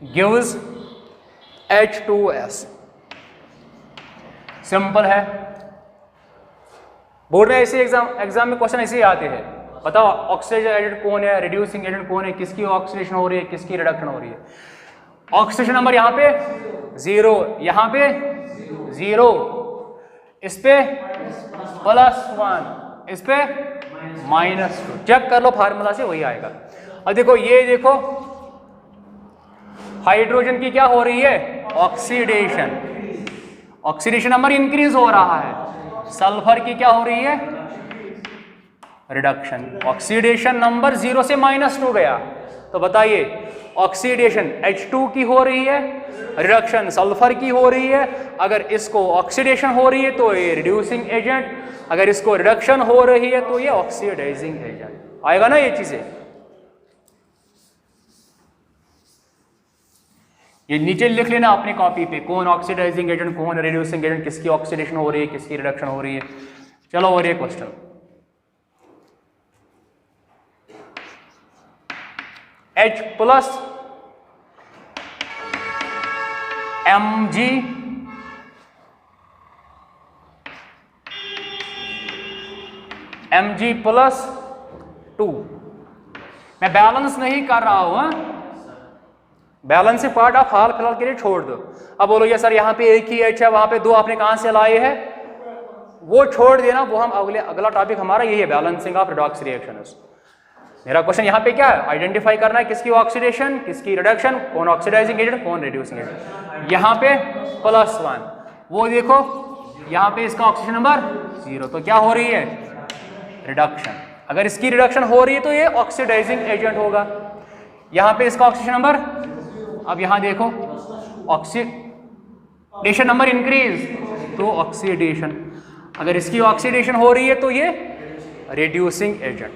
gives H2S। Simple है, बोर्ड में ऐसे एग्जाम में क्वेश्चन ऐसे ही आते हैं। बताओ ऑक्सीडेशन एजेंट कौन है, रिड्यूसिंग एजेंट कौन है, किसकी ऑक्सीडेशन हो रही है, किसकी रिडक्शन हो रही है। ऑक्सीडेशन नंबर यहाँ पे 0, यहाँ पे 0, इस पे +1, इस पे -2। चेक कर लो फार्मूला से, वही आएगा। अब देखो ये देखो, हाइड्रोजन की क्या हो रही है? ऑक्सीडेशन, ऑक्सीडेशन नंबर इंक्रीज हो रहा है। सल्फर की क्या हो रही है? रिडक्शन। ऑक्सीडेशन नंबर 0 से -2 गया। तो बताइए ऑक्सीडेशन H2 की हो रही है, रिडक्शन सल्फर की हो रही है। अगर इसको ऑक्सीडेशन हो रही है तो ये रिड्यूसिंग एजेंट, अगर इसको रिडक्शन हो रही है तो ये ऑक्सीडाइजिंग एजेंट आएगा ना। ये चीजें ये नीचे लिख लेना अपनी कॉपी पे, कौन ऑक्सीडाइजिंग एजेंट, कौन रिड्यूसिंग एजेंट, किसकी ऑक्सीडेशन हो रही है, किसकी रिडक्शन हो रही है। चलो और एक क्वेश्चन, H प्लस Mg +2। मैं बैलेंस नहीं कर रहा हूं, बैलेंस पार्ट आप हाल फिलहाल के लिए छोड़ दो। अब बोलो ये सर यहाँ पे एक ही H है, वहां पे 2 आपने कहां से लाए हैं, वो छोड़ देना, वो हम अगला टॉपिक हमारा यही है, बैलेंसिंग ऑफ रिडॉक्स रिएक्शंस। मेरा क्वेश्चन यहाँ पे क्या है? आइडेंटिफाई करना है किसकी ऑक्सीडेशन, किसकी रिडक्शन, कौन ऑक्सीडाइजिंग एजेंट, कौन रिड्यूसिंग एजेंट। यहाँ पे +1, वो देखो यहाँ पे इसका ऑक्सीजन नंबर 0, तो क्या हो रही है? रिडक्शन। अगर इसकी रिडक्शन हो रही है तो ये ऑक्सीडाइजिंग एजेंट होगा। यहाँ पे इसका ऑक्सीजन नंबर, अब यहाँ देखो ऑक्सीडेशन नंबर इंक्रीज, तो ऑक्सीडेशन। अगर इसकी ऑक्सीडेशन हो रही है तो ये रिड्यूसिंग एजेंट।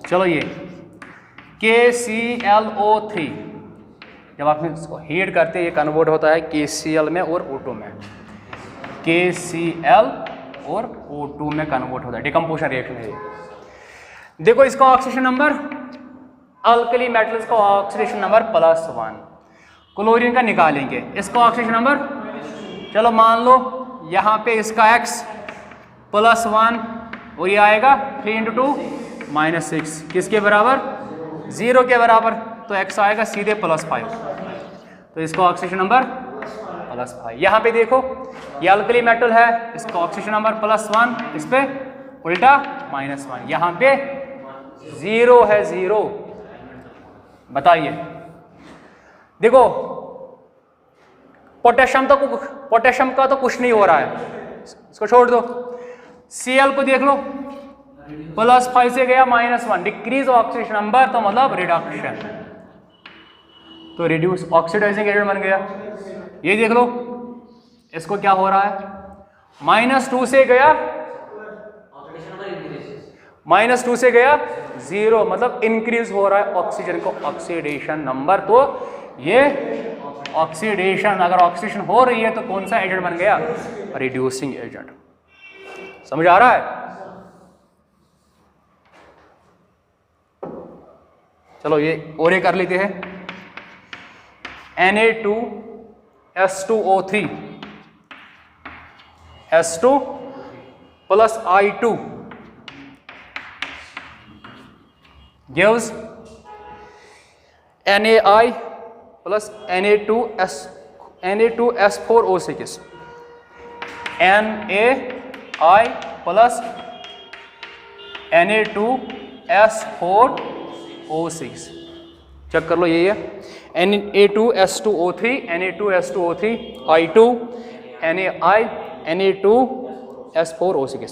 चलो ये KClO3 जब आप इसको हीट करते हैं ये कन्वर्ट होता है KCl में और O2 में। KCl और O2 में कन्वर्ट होता है, डिकम्पोजिशन रिएक्शन है ये। देखो इसका ऑक्सीडेशन नंबर, अल्कली मेटल्स का ऑक्सीडेशन नंबर +1, क्लोरीन का निकालेंगे, इसका ऑक्सीडेशन नंबर, चलो मान लो यहाँ पे इसका X +1 और ये आएगा 3 × 2 -6, किसके बराबर? 0 के बराबर। तो X आएगा सीधे +5, तो इसका ऑक्सीजन नंबर +5। यहाँ पे देखो ये अल्कली मेटल है, इसका ऑक्सीजन नंबर +1, इस पे उल्टा -1, यहाँ पे 0 है, 0। बताइए देखो पोटेशियम का तो कुछ नहीं हो रहा है, इसको छोड़ दो। Cl को देख लो, +5 से गया -1, डिक्रीज ऑक्सीडेशन नंबर, तो मतलब रिडक्शन, तो रिड्यूस ऑक्सीडाइजिंग एजेंट बन गया। ये देख लो इसको क्या हो रहा है, -2 से गया, -2 से गया 0, मतलब इंक्रीज हो रहा है ऑक्सीजन को ऑक्सीडेशन नंबर। तो ये ऑक्सीडेशन, अगर ऑक्सीडेशन हो रही है तो कौन सा एजेंट बन गया? Reducing agent. समझ आ रहा है? चलो ये और कर लेते हैं, Na2S2O3 S2 plus I2 gives NaI plus Na2S4O6 NaI plus Na2S4O6 check कर लो, यही है Na2S2O3 Na2S2O3 I2 NaI Na2S4O6।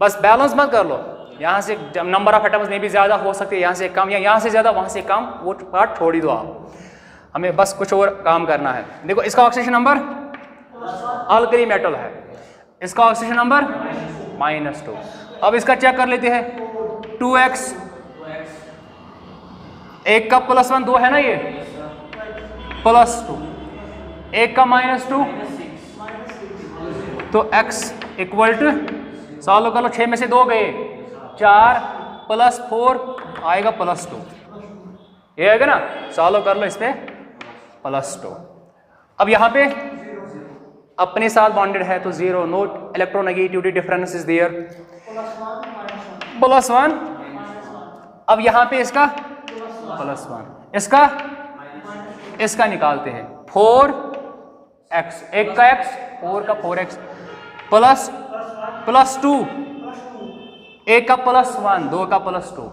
बस बैलेंस मत कर लो, यहाँ से नंबर ऑफ एटम्स में भी ज़्यादा हो सकते हैं, यहाँ से कम या यहाँ से ज़्यादा वहाँ से कम, वो पार्ट छोड़ ही दो आप, हमें बस कुछ और काम करना है। देखो इसका ऑक्सीजन नंबर अल्कली मेटल है, इसका ऑक्सीजन नंबर -2। अब इसका चेक कर लेते हैं 2x, एक का +1 2 है ना, ये +2, एक का -2 तो x इक्वल टू, सॉल्व कर लो, 6 में से 2 गए, 4 + 4 आएगा +2, ये आएगा ना, सॉल्व कर लो इस पे +2। अब यहाँ पे अपने साथ बॉन्डेड है तो 0, note electronegativity difference is there, +1। अब यहाँ पे इसका +1, इसका निकालते हैं 4x, एक का x 4 का 4x +2, एक का +1 2 का +2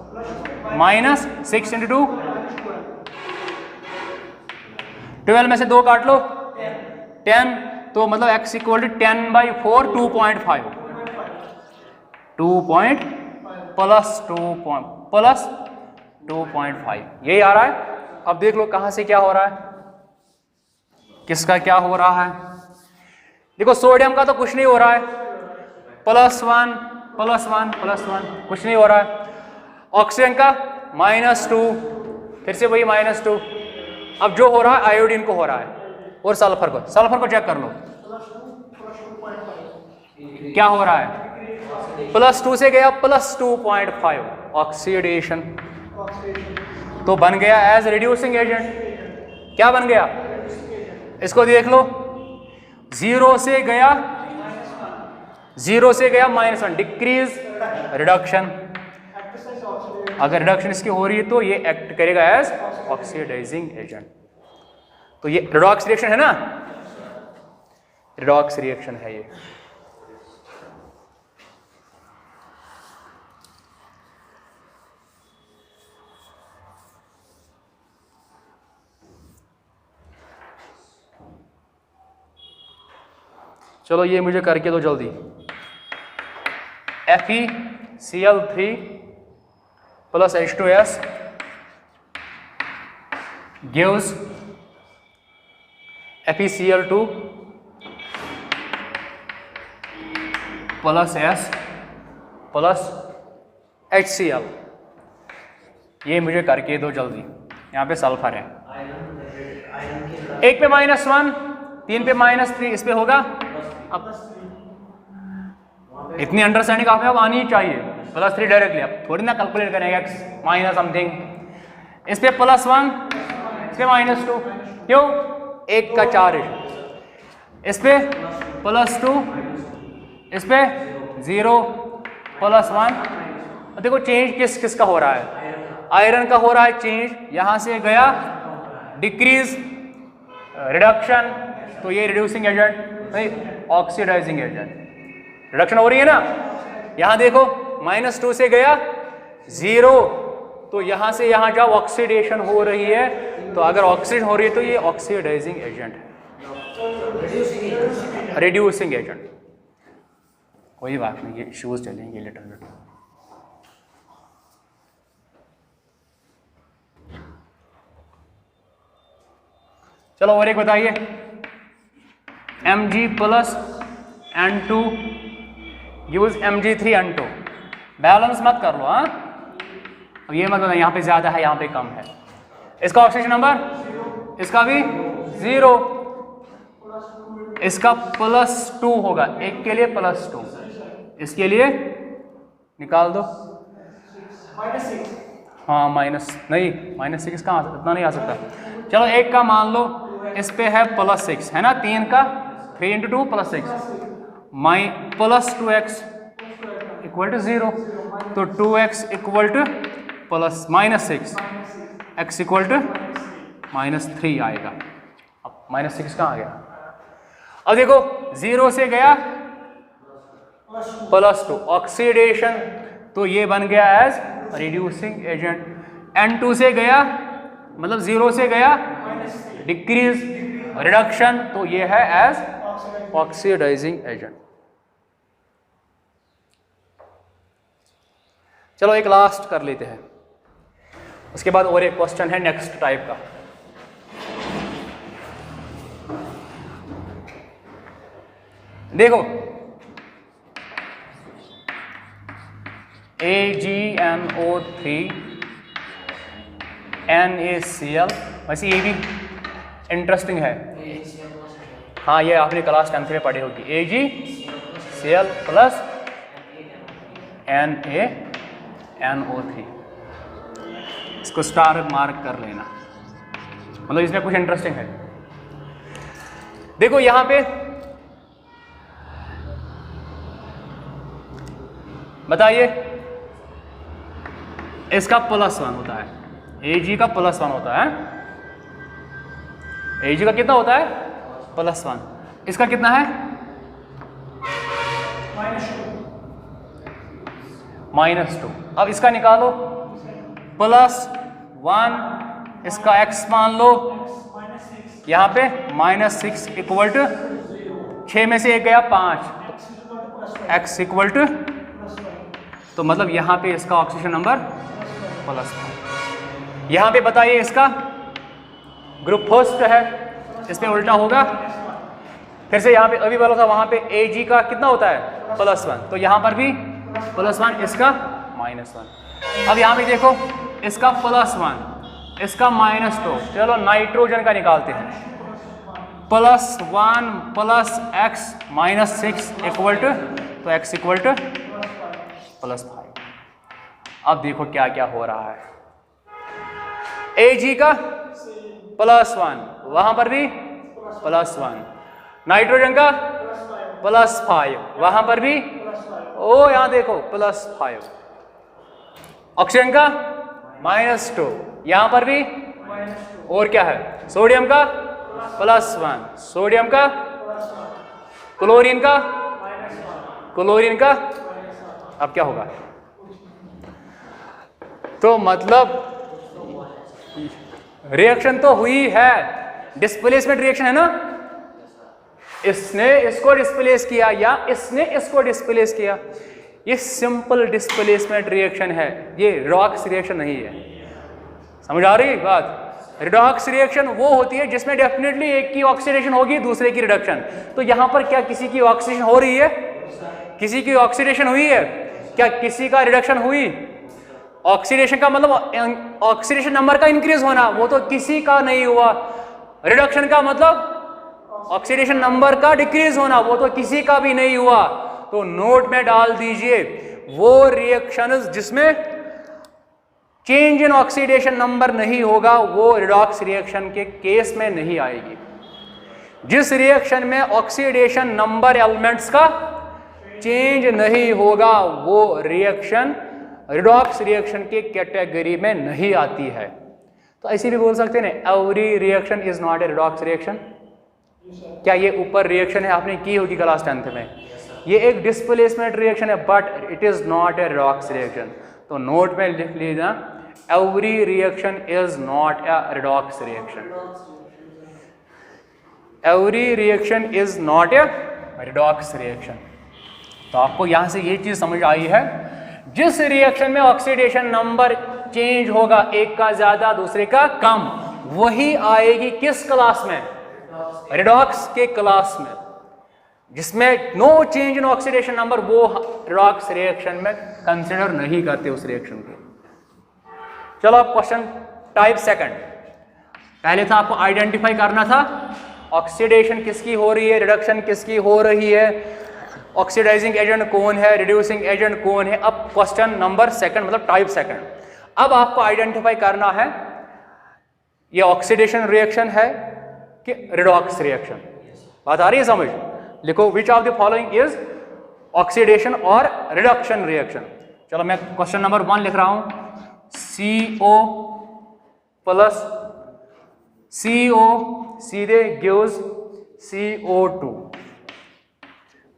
-6 × 2 12 में से 2 काट लो 10, तो मतलब x इक्वल टू 10/4 2.5 +2.5 यही आ रहा है। अब देख लो कहां से क्या हो रहा है, किसका क्या हो रहा है। देखो सोडियम का तो कुछ नहीं हो रहा है, +1 कुछ नहीं हो रहा है। ऑक्सीजन का -2, फिर से वही -2। अब जो हो रहा है आयोडीन को हो रहा है, और सल्फर को चेक कर लो क्या हो रहा है, +2 से गया +2.5 ऑक्सीडेशन, तो बन गया एज रिड्यूसिंग एजेंट। क्या बन गया, इसको देख लो, 0 से गया -1, डिक्रीज रिडक्शन। अगर रिडक्शन इसकी हो रही है तो ये एक्ट करेगा एज ऑक्सीडाइजिंग एजेंट। तो ये रिडॉक्स रिएक्शन है ना, रिडॉक्स रिएक्शन है ये। चलो ये मुझे करके दो जल्दी। FeCl3 + H2S gives FeCl2 + S + HCl। ये मुझे करके दो जल्दी, यहाँ पे सल्फर है, एक पे -1 3 पे -3, इस पे होगा। अब इतनी अंडरस्टैंडिंग आप में अब आनी ही चाहिए, +3 डायरेक्टली, अब थोड़ी ना कैलकुलेट करेंगे x माइनस समथिंग, इस पे +1 इस पे -2, क्यों, एक का चार्ज, इस पे +2 इस पे 0 +1। देखो चेंज किस का हो रहा है, आयरन का हो रहा है चेंज, यहां से गया डिक्रीज रिडक्शन, तो ये रिड्यूसिंग एजेंट नहीं ऑक्सीडाइजिंग एजेंट, रिडक्शन हो रही है ना। यहां देखो -2 से गया 0, तो यहां से यहां जब ऑक्सीडेशन हो रही है, तो अगर ऑक्सीजन हो रही है तो ये ऑक्सीडाइजिंग एजेंट है, रिड्यूसिंग एजेंट। कोई बात नहीं, ये इश्यूज चलेंगे लिटिल बिट। चलो और एक बताइए, Mg + N2 use Mg3N2, balance मत कर लो, हाँ, ये मतलब यहाँ पे ज्यादा है यहाँ पे कम है। इसका ऑक्सीजन नंबर, इसका भी 0, इसका +2 होगा, एक के लिए +2, इसके लिए निकाल दो हाँ -6 कहाँ, इतना नहीं आ सकता। चलो एक का मान लो, इस पे है +6 है ना, 3 का 3 × 2 +6 +2x इक्वल टू 0, तो 2x equal to plus -6, x equal to -3 आएगा। अब -6 कहाँ आ गया? अब देखो 0 से गया +2 ऑक्सीडेशन, तो ये बन गया एज रिड्यूसिंग एजेंट। N2 से गया मतलब 0 से गया डिक्रीज रिडक्शन, तो ये है एज ऑक्सीडाइजिंग एजेंट। चलो एक लास्ट कर लेते हैं, उसके बाद और एक क्वेश्चन है नेक्स्ट टाइप का। देखो AgNO3 NaCl, वैसे ये भी इंटरेस्टिंग है। हाँ, ये आपने क्लास 10th में पढ़ी होगी। AgCl प्लस NaNO3, इसको स्टार मार्क कर लेना, मतलब इसमें कुछ इंटरेस्टिंग है। देखो यहां पे बताइए, इसका +1 होता है, Ag का +1 होता है, Ag का कितना होता है? +1। इसका कितना है? -2। अब इसका निकालो, +1, इसका x मान लो, यहां पे -6 इक्वल टू 6 में से एक गया 5, x इक्वल टू, तो मतलब यहां पे इसका ऑक्सीजन नंबर +1। यहां पे बताइए इसका ग्रुप फर्स्ट है, इस पे उल्टा होगा। फिर से यहां पे अभी बोला था वहां पे Ag का कितना होता है? +1, तो यहां पर भी +1, इसका -1। अब यहां पे देखो, इसका +1, इसका -2, चलो नाइट्रोजन का निकालते हैं। +1 प्लस x -6 इक्वल टू, तो x इक्वल टू +5। अब देखो क्या क्या हो रहा है। Ag का +1, वहां पर भी +1, नाइट्रोजन का +5, वहां पर भी, ओ यहां देखो +5, ऑक्सीजन का -2, यहां पर भी, और क्या है? सोडियम का +1, सोडियम का, क्लोरीन का, क्लोरीन का, अब क्या होगा? तो मतलब रिएक्शन तो हुई है, डिस्प्लेसमेंट रिएक्शन है ना, इसने इसको डिस्प्लेस किया या इसने इसको डिस्प्लेस किया, ये सिंपल डिस्प्लेसमेंट रिएक्शन है, ये रिडॉक्स रिएक्शन नहीं है। समझ आ रही बात? रिडॉक्स रिएक्शन वो होती है जिसमें डेफिनेटली एक की ऑक्सीडेशन होगी, दूसरे की रिडक्शन। तो यहां पर क्या किसी की ऑक्सीडेशन हो रही है? किसी की ऑक्सीडेशन हुई है क्या? किसी का रिडक्शन हुई? ऑक्सीडेशन का मतलब ऑक्सीडेशन नंबर का इंक्रीज होना, वो तो किसी का नहीं हुआ। रिडक्शन का मतलब ऑक्सीडेशन नंबर का डिक्रीज होना, वो तो किसी का भी नहीं हुआ। तो नोट में डाल दीजिए, वो रिएक्शन जिसमें चेंज इन ऑक्सीडेशन नंबर नहीं होगा, वो रिडॉक्स रिएक्शन के केस में नहीं आएगी। जिस रिएक्शन में ऑक्सीडेशन नंबर एलिमेंट्स का चेंज नहीं होगा, वो रिएक्शन रिडॉक्स रिएक्शन के कैटेगरी में नहीं आती है। तो ऐसे भी बोल सकते हैं ना, every reaction is not a redox reaction. क्या ये ऊपर रिएक्शन है, आपने की होगी क्लास 10th में, ये एक डिस्प्लेसमेंट रिएक्शन है, but it is not a redox reaction. तो नोट में लिख लीजिए, every reaction is not a redox reaction. Every reaction is not a redox reaction. तो आपको यहां से ये चीज समझ आई है, जिस रिएक्शन में ऑक्सीडेशन नंबर चेंज होगा, एक का ज्यादा दूसरे का कम, वही आएगी किस क्लास में? रिडॉक्स के क्लास में। जिसमें no change in oxidation number, वो रिडॉक्स रिएक्शन में कंसिडर नहीं करते उस रिएक्शन को। चलो अब क्वेश्चन टाइप सेकंड। पहले था आपको आइडेंटिफाई करना था ऑक्सीडेशन किसकी हो रही है, रिडक्शन किसकी हो रही है, ऑक्सीडाइजिंग एजेंट कौन है, रिड्यूसिंग एजेंट कौन है। अब क्वेश्चन नंबर सेकंड मतलब टाइप सेकंड, अब आपको आइडेंटिफाई करना है ये ऑक्सीडेशन रिएक्शन है कि रिडॉक्स रिएक्शन। बात आ रही है समझ? लिखो, which of the following is oxidation और रिडक्शन रिएक्शन। चलो मैं क्वेश्चन नंबर 1 लिख रहा हूं, CO प्लस CO सीधे गिव्स CO2।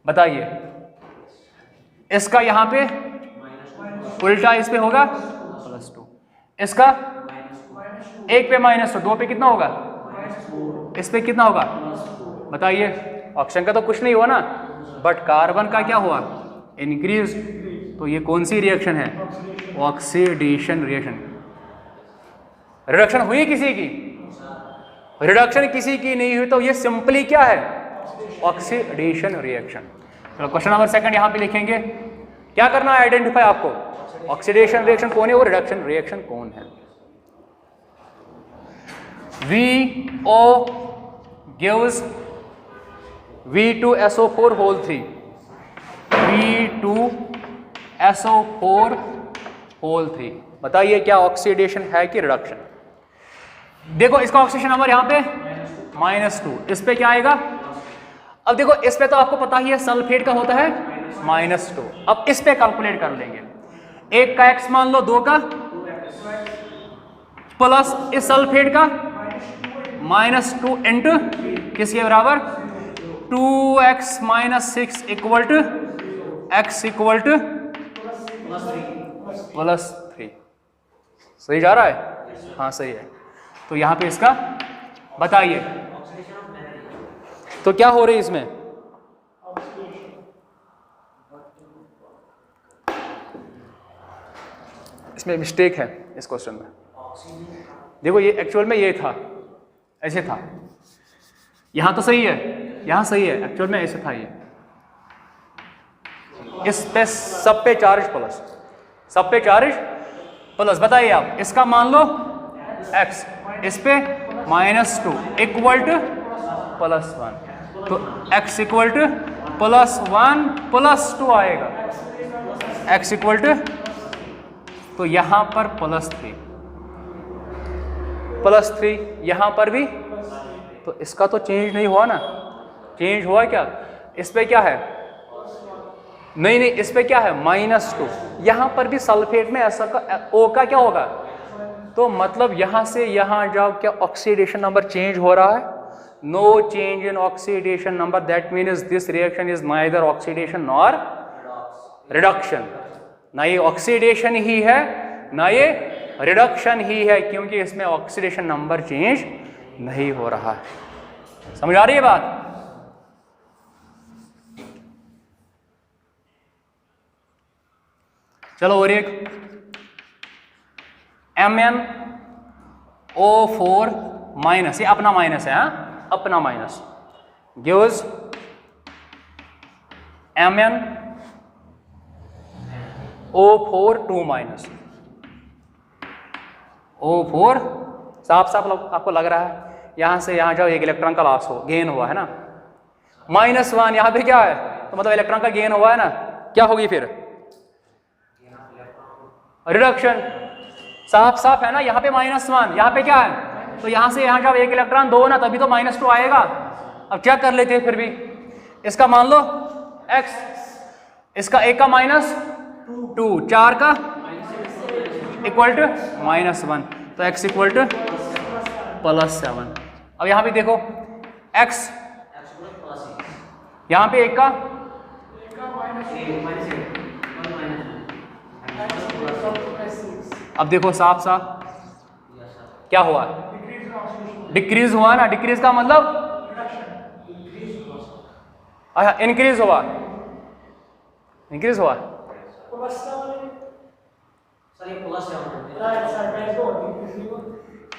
बताइए इसका यहां पे उल्टा इस पे होगा +2, इसका 1 पे -2, 2 पे कितना होगा, इस पे कितना होगा, बताइए। ऑक्सीजन का तो कुछ नहीं हुआ ना, बट कार्बन का क्या हुआ, इंक्रीज। तो ये कौन सी रिएक्शन है, ऑक्सीडेशन रिएक्शन। रिडक्शन हुई किसी की, रिडक्शन किसी की नहीं हुई, तो ये सिंपली क्या है, ऑक्सीडेशन रिएक्शन। चलो क्वेश्चन नंबर 2 यहां पे लिखेंगे, क्या करना है, आइडेंटिफाई आपको ऑक्सीडेशन रिएक्शन कौन है और रिडक्शन रिएक्शन कौन है। VO gives V2SO4 whole 3, V2SO4 whole 3। बताइए क्या ऑक्सीडेशन है कि रिडक्शन। देखो इसका ऑक्सीडेशन नंबर यहां पे -2, इस पे क्या आएगा। अब देखो इस पे तो आपको पता ही है सल्फेट का होता है -2। अब इस पे कैलकुलेट कर लेंगे, 1 का x मान लो, 2 का प्लस इस सल्फेट का -2 इंटू किसके बराबर, 2x - 6 equal to x equal to +3। सही जा रहा है, हाँ सही है। तो यहां पे इसका बताइए तो क्या हो रही है इसमें, इसमें मिस्टेक है इस क्वेश्चन में। देखो ये एक्चुअल में ये था, ऐसे था, यहां तो सही है, यहां सही है, एक्चुअल में ऐसे था ये। इस पे सब पे चार्ज प्लस, सब पे चार्ज प्लस। बताइए आप, इसका मान लो x, इस पे -2 इक्वल टू +1, तो x इक्वल टू +1 +2 आएगा, x इक्वल टू, तो यहां पर +3 यहां पर भी, तो इसका तो चेंज नहीं हुआ ना, चेंज हुआ क्या, इस पे क्या है, नहीं नहीं, इस पे क्या है -2, यहां पर भी सल्फेट में ऐसा का O का क्या होगा, तो मतलब यहां से यहां जाओ, क्या ऑक्सीडेशन नंबर चेंज हो रहा है, no change in oxidation number, that means this reaction is neither oxidation nor reduction. ना ये ऑक्सीडेशन ही है ना ये रिडक्शन ही है, क्योंकि इसमें ऑक्सीडेशन नंबर चेंज नहीं हो रहा है। समझ आ रही है बात। चलो और एक MnO4-, ये अपना माइनस है, हाँ अपना माइनस, गिव्स MnO4 2-, O4 साफ साफ आपको लग रहा है, यहां से यहां जाओ, एक इलेक्ट्रॉन का लॉस हो, गेन हुआ है ना, -1 यहां पे क्या है, तो मतलब इलेक्ट्रॉन का गेन हुआ है ना, क्या होगी फिर, रिडक्शन। साफ साफ है ना, यहाँ पे -1, यहाँ पे क्या है, तो यहाँ से यहाँ जब एक इलेक्ट्रॉन 2 ना, तभी तो -2 आएगा। अब चेक कर लेते हैं फिर भी, इसका मान लो x, इसका 1 का -2, 4 का इक्वल टू -1, तो x इक्वल टू +7। अब यहाँ पे देखो x, यहाँ पे 1 का अब देखो साफ साफ क्या हुआ, डिक्रीज हुआ ना, डिक्रीज का मतलब अच्छा इंक्रीज हुआ, इंक्रीज हुआ,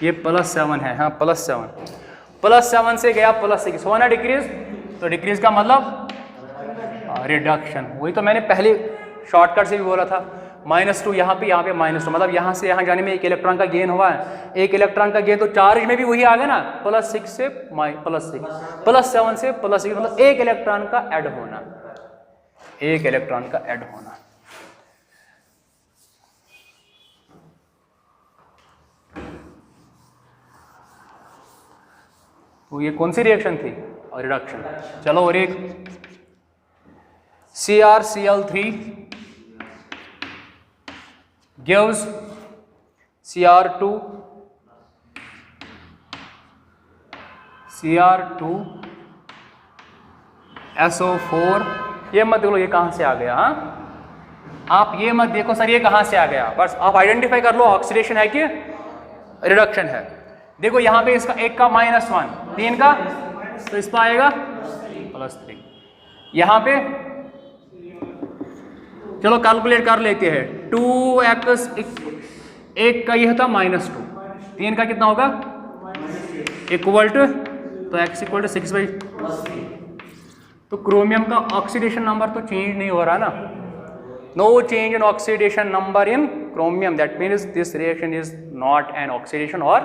ये +7 है, हाँ +7 से गया +6 हुआ ना डिक्रीज, तो डिक्रीज का मतलब रिडक्शन। वही तो मैंने पहले शॉर्टकट से भी बोला था, -2 यहाँ पे -2, मतलब यहाँ से यहाँ जाने में 1 इलेक्ट्रॉन का गेन हुआ है, 1 इलेक्ट्रॉन का गेन, तो चार्ज में भी वही आ गया ना, +6 से +6, +7 से +6, मतलब 1 इलेक्ट्रॉन का ऐड होना, 1 इलेक्ट्रॉन का ऐड होना। तो ये कौन सी रिएक्शन थी, और रिडक्शन। चलो और एक CrCl3 gives Cr2 SO4। ये मत देखो ये कहाँ से आ गया, हाँ आप ये मत देखो सर ये कहाँ से आ गया, बस आप आइडेंटिफाई कर लो ऑक्सीडेशन है कि रिडक्शन है। देखो यहाँ पे इसका एक का -1, 3 का, तो इस पर आएगा +3। यहाँ पे चलो कैलकुलेट कर लेते हैं, 2x, एक का यह था -2, 3 का कितना होगा इक्वल टू, तो x इक्वल टू 6/3। तो क्रोमियम का ऑक्सीडेशन नंबर तो चेंज नहीं हो रहा ना, no change in oxidation number in chromium, that means this reaction is not an oxidation और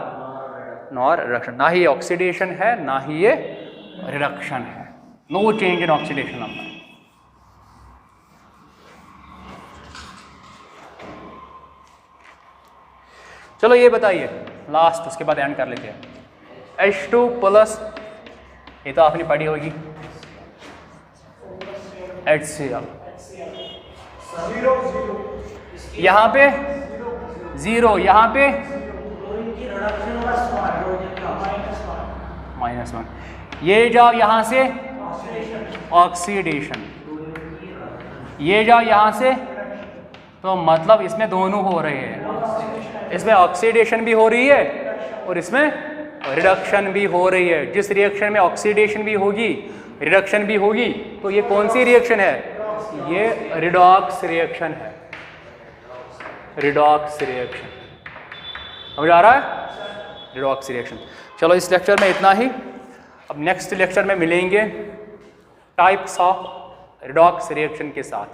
नॉर रिडक्शन। ना ही ये ऑक्सीडेशन है ना ही ये रिडक्शन है, no change in oxidation number. चलो ये बताइए लास्ट, उसके बाद एंड कर लेते हैं। H2+, ये तो आपने पढ़ी होगी, HCl, यहाँ पे 0, यहाँ पे -1, ये जाओ यहाँ से ऑक्सीडेशन, ये जाओ यहाँ से, तो मतलब इसमें दोनों हो रहे हैं, इसमें ऑक्सीडेशन भी हो रही है और इसमें रिडक्शन भी हो रही है। जिस रिएक्शन में ऑक्सीडेशन भी होगी रिडक्शन भी होगी, तो ये कौन सी रिएक्शन है, ये रिडॉक्स रिएक्शन है, रिडॉक्स रिएक्शन, समझ आ रहा है, रिडॉक्स रिएक्शन। चलो इस लेक्चर में इतना ही, अब नेक्स्ट लेक्चर में मिलेंगे टाइप्स ऑफ रिडॉक्स रिएक्शन के साथ।